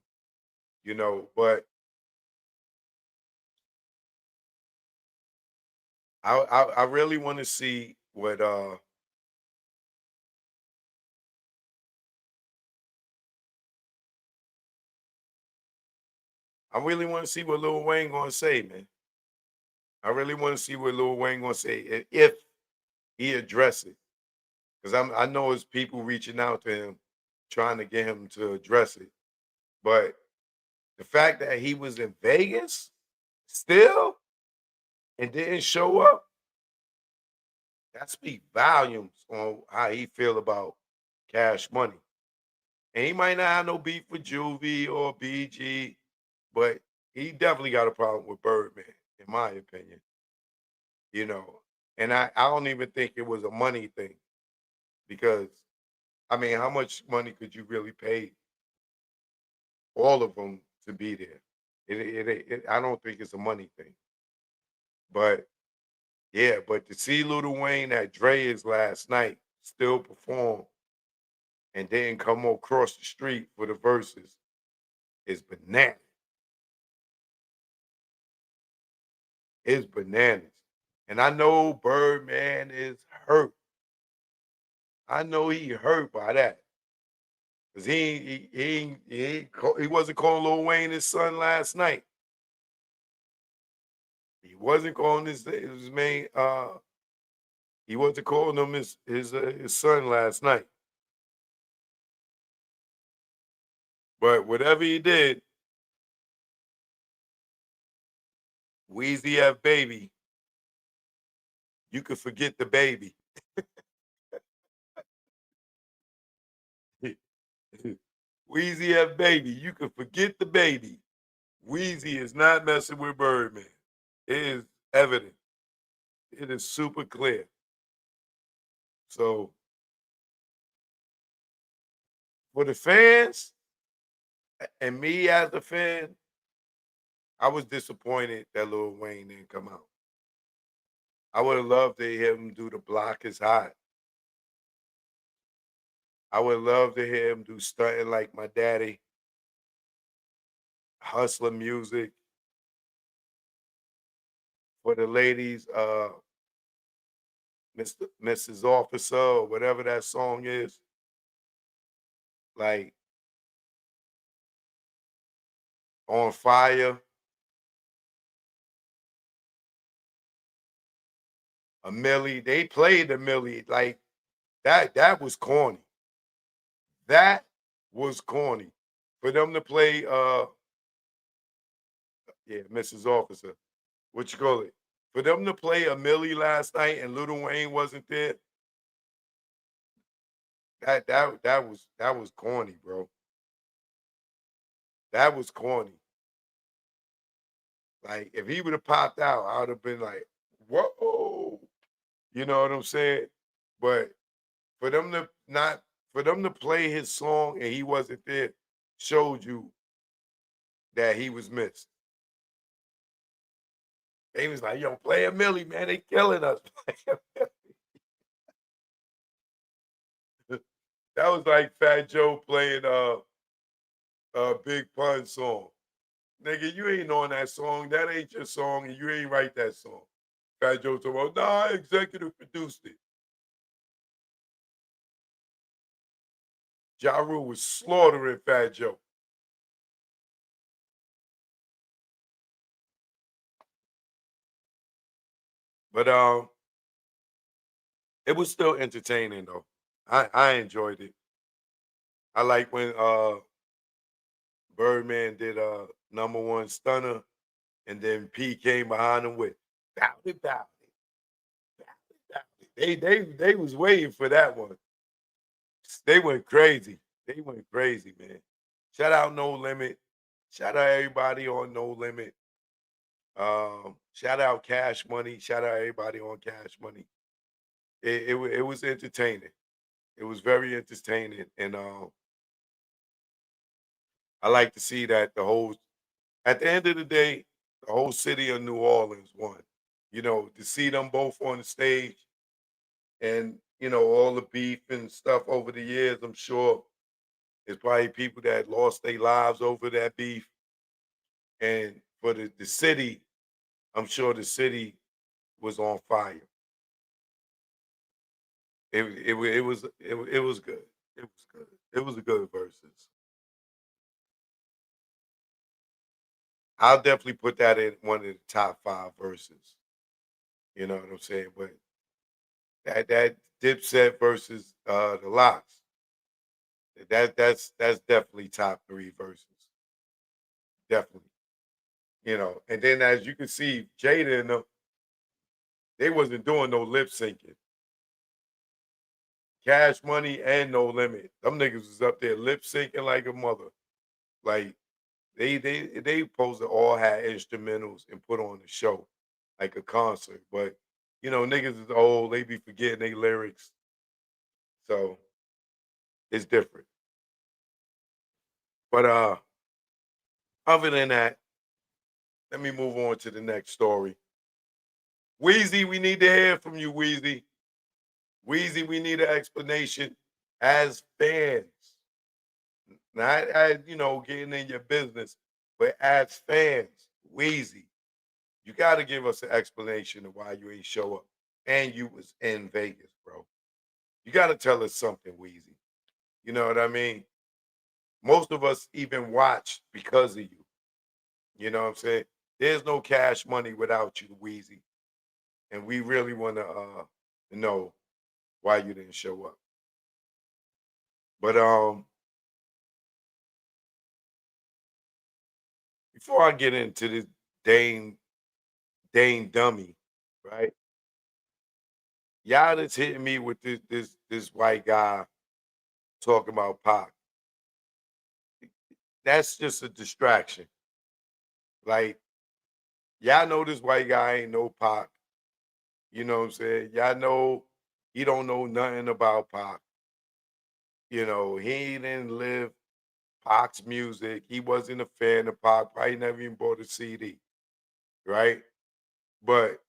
But I really want to see what I really want to see what Lil Wayne gonna say, man. I really want to see what Lil Wayne gonna say if he address it, because I know it's people reaching out to him, trying to get him to address it. But the fact that he was in Vegas still and didn't show up, that speaks volumes on how he feel about Cash Money. And he might not have no beef with Juvie or BG, but he definitely got a problem with Birdman, in my opinion. you know. And I don't even think it was a money thing because I mean, how much money could you really pay all of them to be there? I don't think it's a money thing. But yeah, but to see Lil Wayne at Dre's last night still perform and then come across the street for the verses is bananas. It's bananas. And I know Birdman is hurt. I know he hurt by that. Cause he wasn't calling Lil Wayne his son last night. He wasn't calling his main he wasn't calling him his son last night. But whatever he did, Wheezy F baby, you could forget the baby. Wheezy F baby, you could forget the baby. Wheezy is not messing with Birdman. It is evident. It is super clear. So for the fans and me as a fan, I was disappointed that Lil Wayne didn't come out. I would have loved to hear him do The Block is Hot. I would love to hear him do Stunting Like My Daddy, Hustler Music. For the ladies, Mrs. Officer, or whatever that song is. Like On Fire, a Millie. They played a Millie. Like that was corny. That was corny. For them to play yeah, Mrs. Officer. What you call it? For them to play a Millie last night and Lil Wayne wasn't there, that was corny, bro. That was corny. Like if he would have popped out, I would have been like, whoa. You know what I'm saying? But for them to not for them to play his song and he wasn't there showed you that he was missed. They was like, yo, play a Millie, man. They killing us. That was like Fat Joe playing Big Pun song. Nigga, you ain't on that song. That ain't your song, and you ain't write that song. Fat Joe talking about, nah, I executive produced it. Ja Rule was slaughtering Fat Joe. But it was still entertaining though. I enjoyed it. I like when Birdman did number one stunner, and then P came behind him with bow it, bow it, bow it, bow it. They was waiting for that one. They went crazy. They went crazy, man. Shout out No Limit. Shout out everybody on No Limit. Shout out Cash Money. Shout out everybody on Cash Money. It was entertaining. It was very entertaining, and I like to see that the whole. At the end of the day, the whole city of New Orleans won. You know, to see them both on the stage, and all the beef and stuff over the years. I'm sure there's probably people that lost their lives over that beef, and for the city, I'm sure the city was on fire. It was good. It was good. It was a good versus. I'll definitely put that in one of the top five verses. You know what I'm saying? But that Dipset versus the Locks, that's definitely top three verses. Definitely. And then as you can see, Jada and them, they wasn't doing no lip syncing. Cash Money and No Limit. Them niggas was up there lip syncing like a mother. Like they supposed to all have instrumentals and put on a show like a concert. But niggas is old, they be forgetting their lyrics. So it's different. But other than that, let me move on to the next story. Wheezy, we need to hear from you, Wheezy. Wheezy, we need an explanation as fans. Not as, getting in your business, but as fans, Wheezy, you got to give us an explanation of why you ain't show up. And you was in Vegas, bro. You got to tell us something, Wheezy. You know what I mean? Most of us even watch because of you. You know what I'm saying? There's no Cash Money without you, Wheezy. And we really want to know why you didn't show up. But before I get into this Dane dummy, right? Y'all that's hitting me with this white guy talking about Pac. That's just a distraction. Like Y'all know this white guy ain't no Pac. You know what I'm saying? Y'all know he don't know nothing about Pac. You know, he didn't live Pac's music. He wasn't a fan of Pac. Probably never even bought a CD, right? But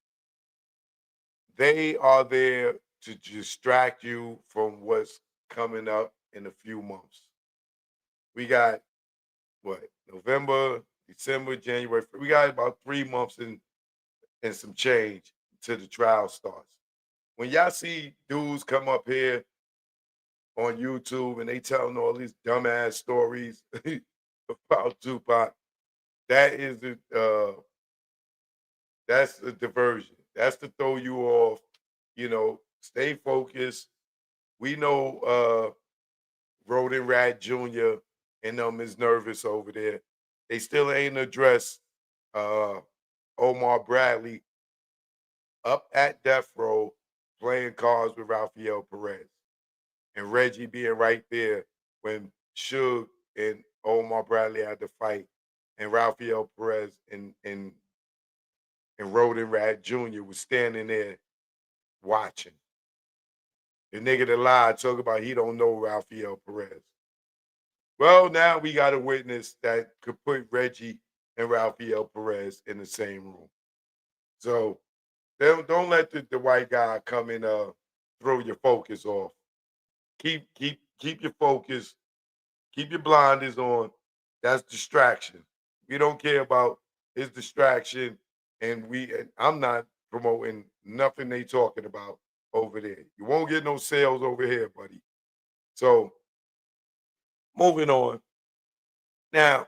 they are there to distract you from what's coming up in a few months. We got what? November, December, January. We got about 3 months and some change till the trial starts. When y'all see dudes come up here on YouTube and they telling all these dumbass stories about Tupac, that is that's a diversion. That's to throw you off. You know, stay focused. We know Rodin Rat Jr. and them is nervous over there. They still ain't addressed uh, Omar Bradley up at death row playing cards with Rafael Perez and Reggie being right there when Suge and Omar Bradley had to fight and Rafael Perez and Rodin Rat Jr. was standing there watching. The nigga that lied talk about he don't know Rafael Perez. Well, now we got a witness that could put Reggie and Rafael Perez in the same room. So don't let the white guy come and throw your focus off. Keep your focus. Keep your blinders on. That's distraction. We don't care about his distraction, and I'm not promoting nothing they talking about over there. You won't get no sales over here, buddy. So moving on. Now,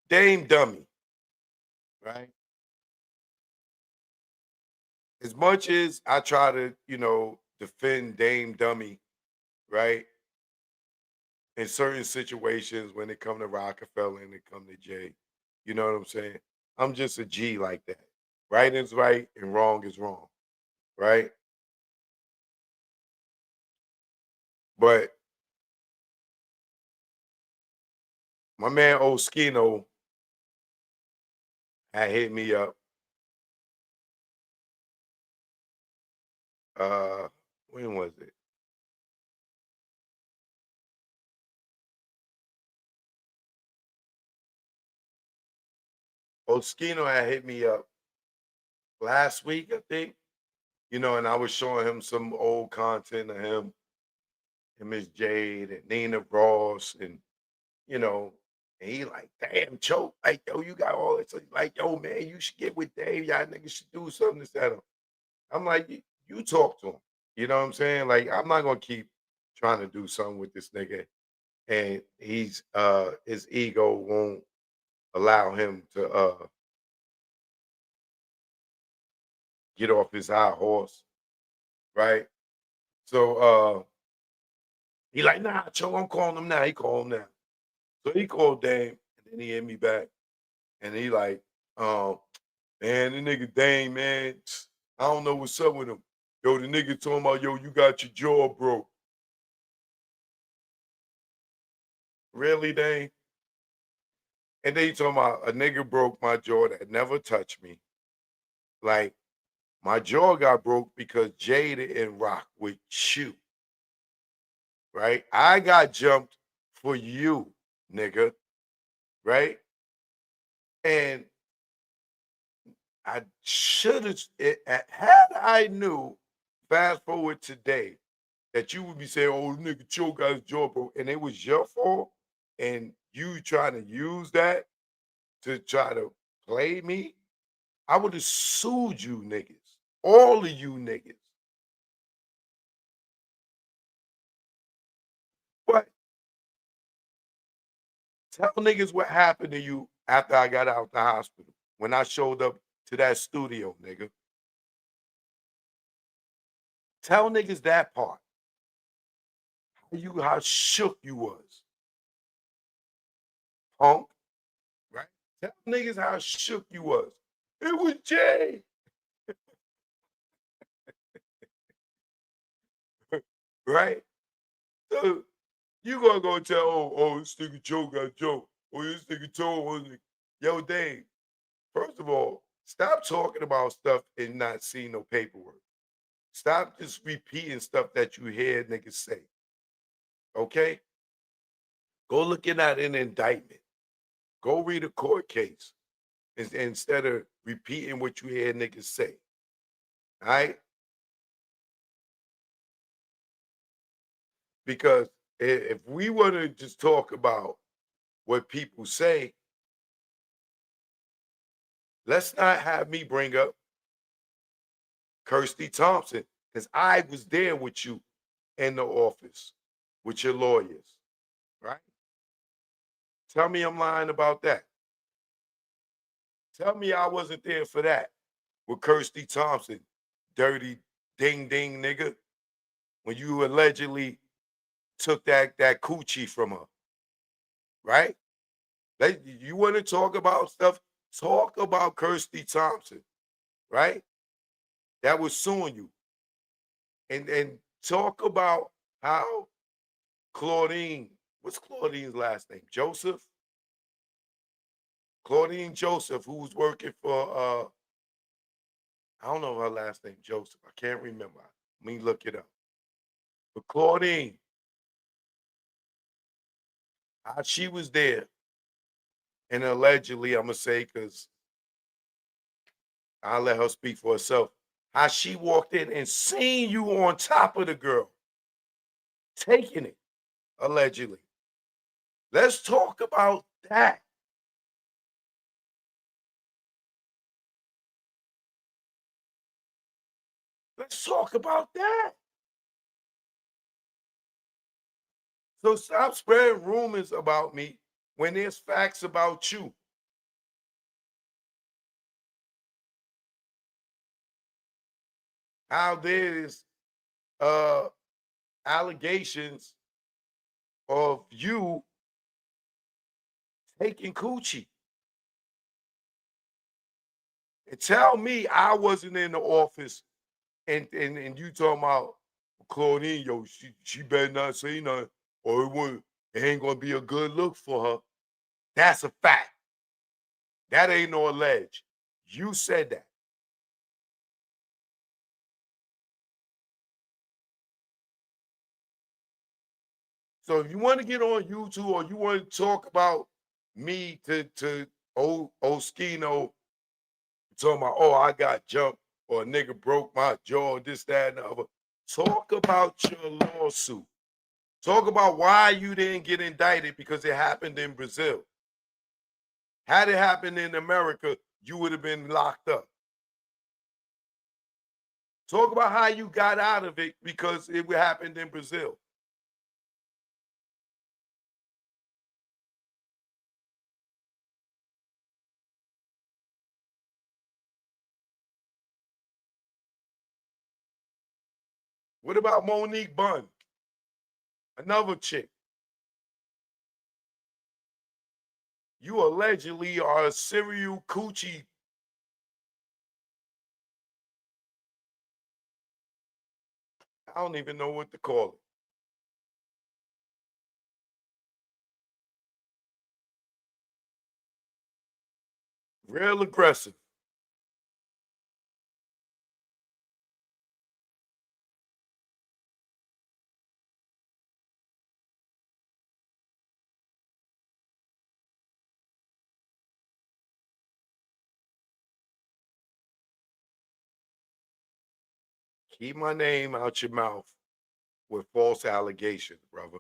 Dame Dummy, right? As much as I try to, defend Dame Dummy, right? In certain situations when it come to Rockefeller and it come to Jay, you know what I'm saying? I'm just a G like that. Right is right and wrong is wrong, right? But my man Oskino had hit me up. Uh, when was it? Oskino had hit me up last week, I think. And I was showing him some old content of him and Miss Jade and Nina Ross you know, and he like, damn, choke, like, yo, you got all this. Like, yo, man, you should get with Dave. Y'all niggas should do something to set him. I'm like, you talk to him. You know what I'm saying? Like, I'm not gonna keep trying to do something with this nigga. And his ego won't allow him to get off his high horse, right? So he like, nah, Cho, I'm calling him now. He called him now. So he called Dame, and then he hit me back, and he like, man, the nigga Dame, man, I don't know what's up with him. Yo, the nigga talking about, yo, you got your jaw broke. Really, Dame? And then he talking about a nigga broke my jaw that never touched me. Like, my jaw got broke because Jada and Rock with you, right? I got jumped for you, nigga, right? And I should have, had I knew, fast forward today, that you would be saying, oh, nigga, Joe got his jaw broke, and it was your fault, and you trying to use that to try to play me, I would have sued you niggas, all of you niggas. But tell niggas what happened to you after I got out the hospital when I showed up to that studio, nigga. Tell niggas that part. How shook you was, punk, right? Tell niggas how shook you was. It was Jay, right? So you gonna go tell, oh, this nigga Joe got Joe. Oh, this nigga told, yo, Dave, First of all, stop talking about stuff and not seeing no paperwork. Stop just repeating stuff that you hear niggas say. Okay? Go looking at an indictment. Go read a court case instead of repeating what you hear niggas say. All right? Because if we want to just talk about what people say, let's not have me bring up Kirsty Thompson, because I was there with you in the office with your lawyers, right? Tell me I'm lying about that. Tell me I wasn't there for that with Kirsty Thompson, dirty ding ding nigga, when you allegedly took that coochie from her, right? You want to talk about stuff? Talk about Kirsty Thompson, right? That was suing you. And talk about how Claudine, what's Claudine's last name? Joseph? Claudine Joseph, who's working for I don't know her last name, Joseph. I can't remember. Let me look it up. But Claudine, how she was there, and allegedly, I'm gonna say, because I'll let her speak for herself, how she walked in and seen you on top of the girl, taking it, allegedly. Let's talk about that. Let's talk about that. So stop spreading rumors about me when there's facts about you. How there's allegations of you taking coochie. And tell me I wasn't in the office and you talking about Claudine, yo, she better not say nothing, or it ain't gonna be a good look for her. That's a fact. That ain't no allege. You said that. So if you want to get on YouTube or you want to talk about me to old Skino talking about, oh, I got jumped or a nigga broke my jaw, this, that, and the other. Talk about your lawsuit. Talk about why you didn't get indicted because it happened in Brazil. Had it happened in America, you would have been locked up. Talk about how you got out of it because it happened in Brazil. What about Monique Bunn? Another chick. You allegedly are a serial coochie. I don't even know what to call it. Real aggressive. Keep my name out your mouth with false allegations, brother.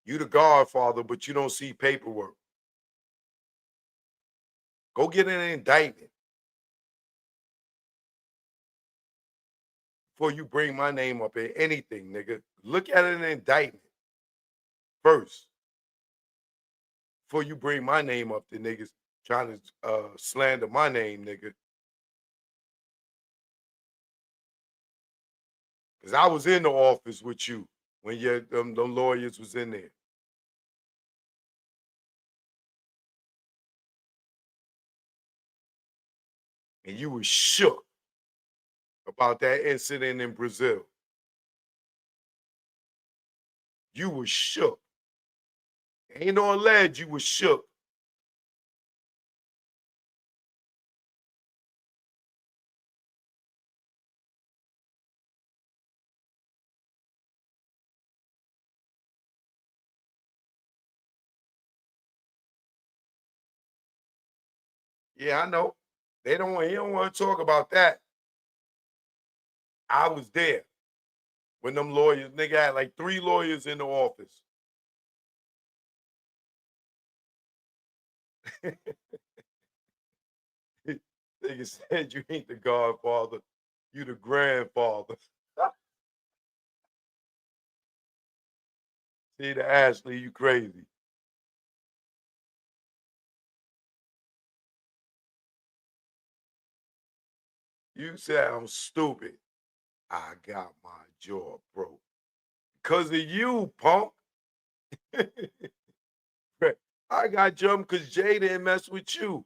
You the godfather, but you don't see paperwork. Go get an indictment before you bring my name up in anything, nigga. Look at an indictment first before you bring my name up to niggas trying to slander my name, nigga. Because I was in the office with you when the lawyers was in there. And you was shook about that incident in Brazil. You was shook. Ain't no alleged you was shook Yeah, I know. He don't want to talk about that. I was there when them lawyers, nigga had like 3 lawyers in the office. Nigga said you ain't the godfather, you the grandfather. See the Ashley, you crazy. You sound stupid. I got my jaw broke. Because of you, punk. I got jumped because Jay didn't mess with you.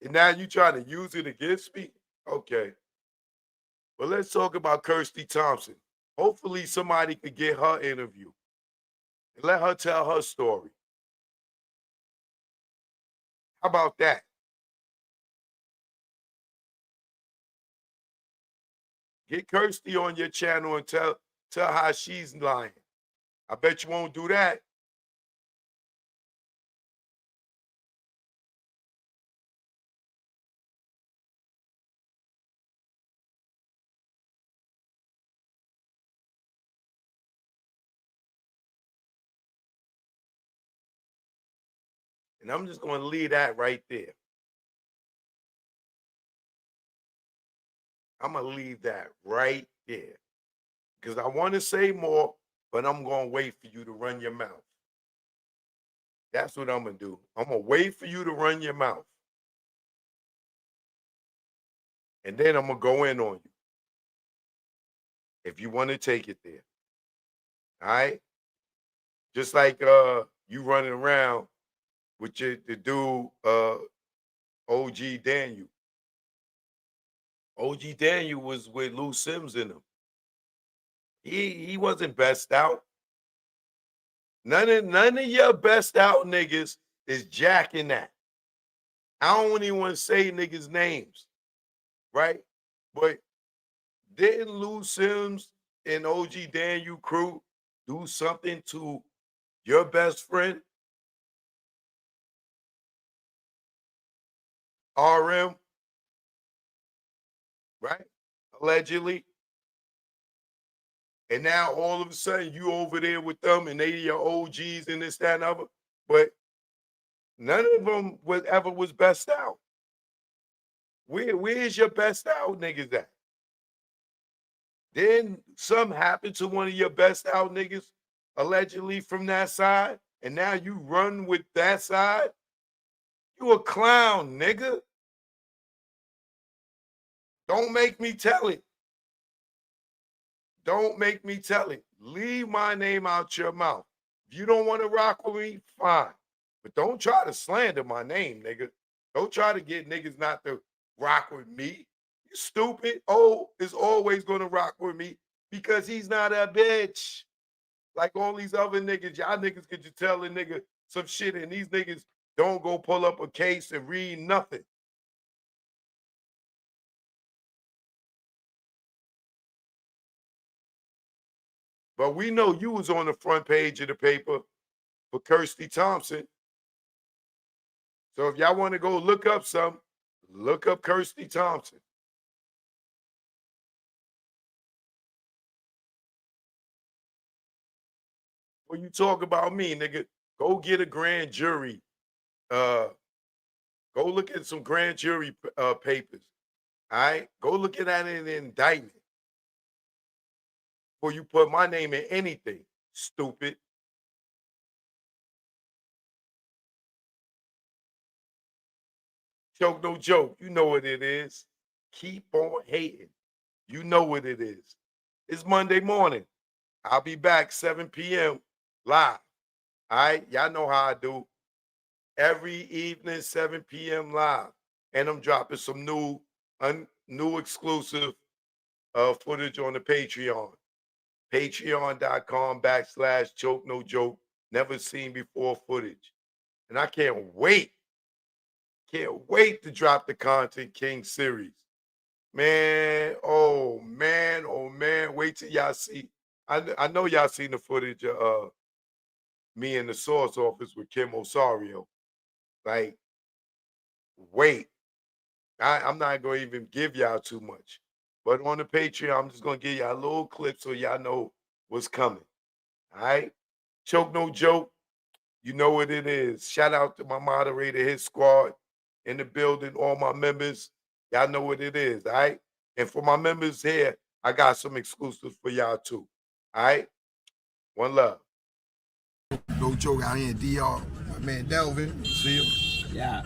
And now you trying to use it against me? Okay. Well, let's talk about Kirsty Thompson. Hopefully somebody could get her interview and let her tell her story. How about that? Get Kirsty on your channel and tell how she's lying. I bet you won't do that. And I'm just going to leave that right there. I'm going to leave that right there. Because I want to say more, but I'm going to wait for you to run your mouth. That's what I'm going to do. I'm going to wait for you to run your mouth. And then I'm going to go in on you. If you want to take it there. All right? Just like you running around with the dude, OG Daniel. OG Daniel was with Lou Sims in him. He wasn't best out. None of your best out niggas is jacking that. I don't even want to say niggas' names, right? But didn't Lou Sims and OG Daniel crew do something to your best friend? RM, right? Allegedly. And now all of a sudden you over there with them and they your OGs and this, that, and other. But none of them was best out. Where's your best out niggas at? Then something happened to one of your best out niggas, allegedly from that side, and now you run with that side? You a clown, nigga. Don't make me tell it. Don't make me tell it. Leave my name out your mouth. If you don't want to rock with me, fine. But don't try to slander my name, nigga. Don't try to get niggas not to rock with me. You stupid. Oh, is always going to rock with me because he's not a bitch. Like all these other niggas, y'all niggas could just tell a nigga some shit and these niggas don't go pull up a case and read nothing. But we know you was on the front page of the paper for Kirsty Thompson. So if y'all want to go look up some, look up Kirsty Thompson. When you talk about me, nigga, go get a grand jury. Go look at some grand jury papers. All right? Go look at that in the indictment. Before you put my name in anything, stupid. Joke, no joke. You know what it is. Keep on hating. You know what it is. It's Monday morning. I'll be back 7 p.m. live. All right? Y'all know how I do. Every evening, 7 p.m. live. And I'm dropping some new exclusive footage on the Patreon. Patreon.com/choke no joke. Never seen before footage. And I can't wait to drop the Content King series. Man, oh man. Wait till y'all see. I know y'all seen the footage of me in the source office with Kim Osario. like, wait. I'm not going to even give y'all too much. But on the Patreon, I'm just going to give y'all a little clip so y'all know what's coming. All right? Choke No Joke, you know what it is. Shout out to my moderator, his squad in the building, all my members. Y'all know what it is, all right? And for my members here, I got some exclusives for y'all too. All right? One love. No joke out here in DR. My man Delvin, see him? Yeah.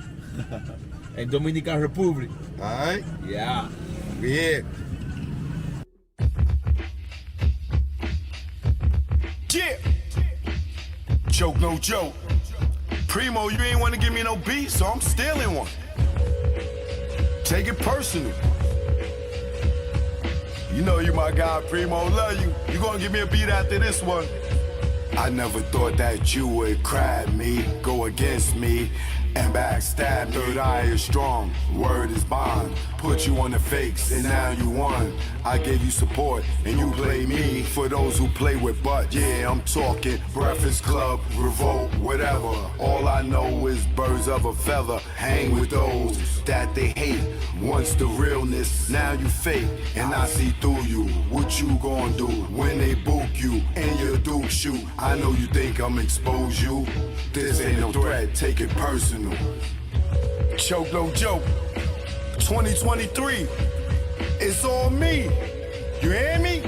En Dominican Republic. All right, Yeah. we here. Yeah. Choke no joke. Primo, you ain't want to give me no beat, so I'm stealing one. Take it personal. You know you my guy, Primo. Love you. You gonna give me a beat after this one. I never thought that you would cry me, go against me, and backstab. Third eye is strong, word is bond. Put you on the fakes, and now you won. I gave you support, and you play me. For those who play with butt, yeah, I'm talking Breakfast Club, Revolt, whatever. All I know is birds of a feather. Hang with those that they hate. Once the realness, now you fake, and I see through you. What you gonna do when they book you and your Duke shoot? I know you think I'm expose you. This ain't no threat, take it personal. Choke no joke. 2023, it's all me. You hear me?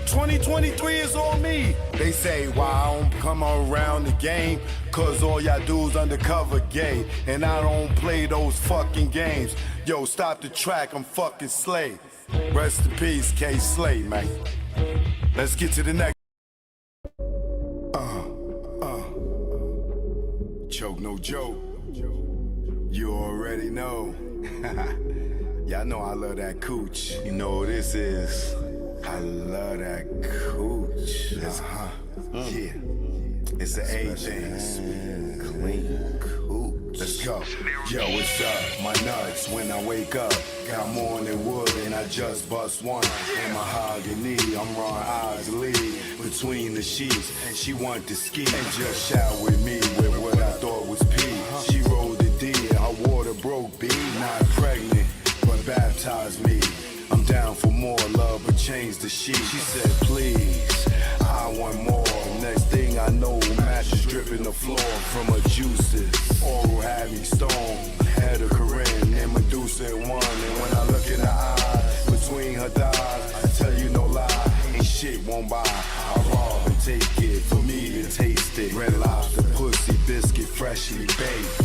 2023 is all me. They say why I don't come around the game, cause all y'all dudes undercover gay, and I don't play those fucking games. Yo, stop the track, I'm fucking Slay. Rest in peace, K Slay, man. Let's get to the next. Choke no joke. You already know. Y'all know I love that cooch. You know what this is. I love that cooch. Yeah. It's the A thing. Clean cooch. Let's go. Yo, what's up? My nuts when I wake up. Got more than wood and I just bust one. And mahogany, I'm Ron Osley. Between the sheets, and she want to ski. And just shout with me with what I thought was pee. She rolled the D, her water broke B. Not pregnant, but baptized me. I'm down for more love, but change the sheet. She said, please, I want more. Next thing I know, mattress dripping the floor from her juices. Oral had me stoned, had a Corinne and Medusa in one. And when I look in her eyes, between her thighs, I tell you no lie, ain't shit won't buy. I rob and take it for me to taste it. Red Lobster, pussy, biscuit, freshly baked.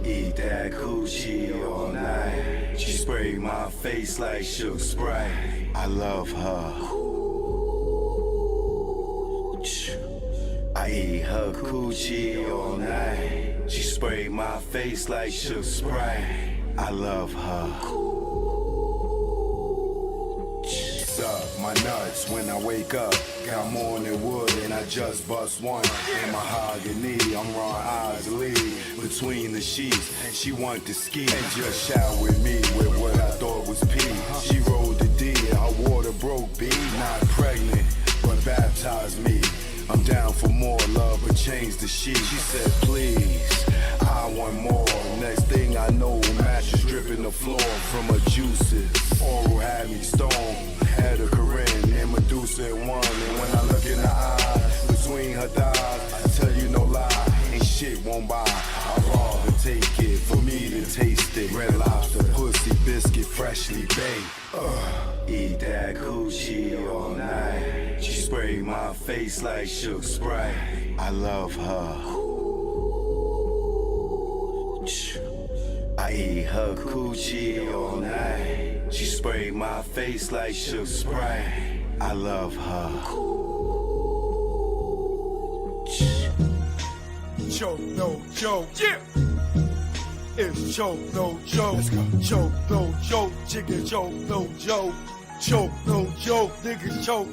Eat that coochie all night. She sprayed my face like Shook Sprite. I love her. I eat her coochie all night. She sprayed my face like Shook Sprite. I love her. Up my nuts when I wake up. Got more than wood and I just bust one. And mahogany, I'm Ron Osley. Between the sheets, and she want to ski. And just shout with me with what I thought was pee. She rolled the D, her water broke B. Not pregnant, but baptized me. I'm down for more love, but change the sheet. She said, please, I want more. Next thing I know, mattress dripping the floor from her juices. Oral had me stoned, had a Corinne and Medusa in one. And when I look in her eyes, between her thighs, I tell you no lie, ain't shit won't buy. I rob and take it for me to taste it. Red Lobster, pussy, biscuit, freshly baked. Eat that coochie all night. She sprayed my face like Shook Sprite. I love her. I eat her coochie all night. She sprayed my face like Shook Sprite. I love her. Choke no joke. Yeah. It's choke no joke. Let's go. Choke no joke. Chicken choke no joke. Choke no joke. Niggas choke.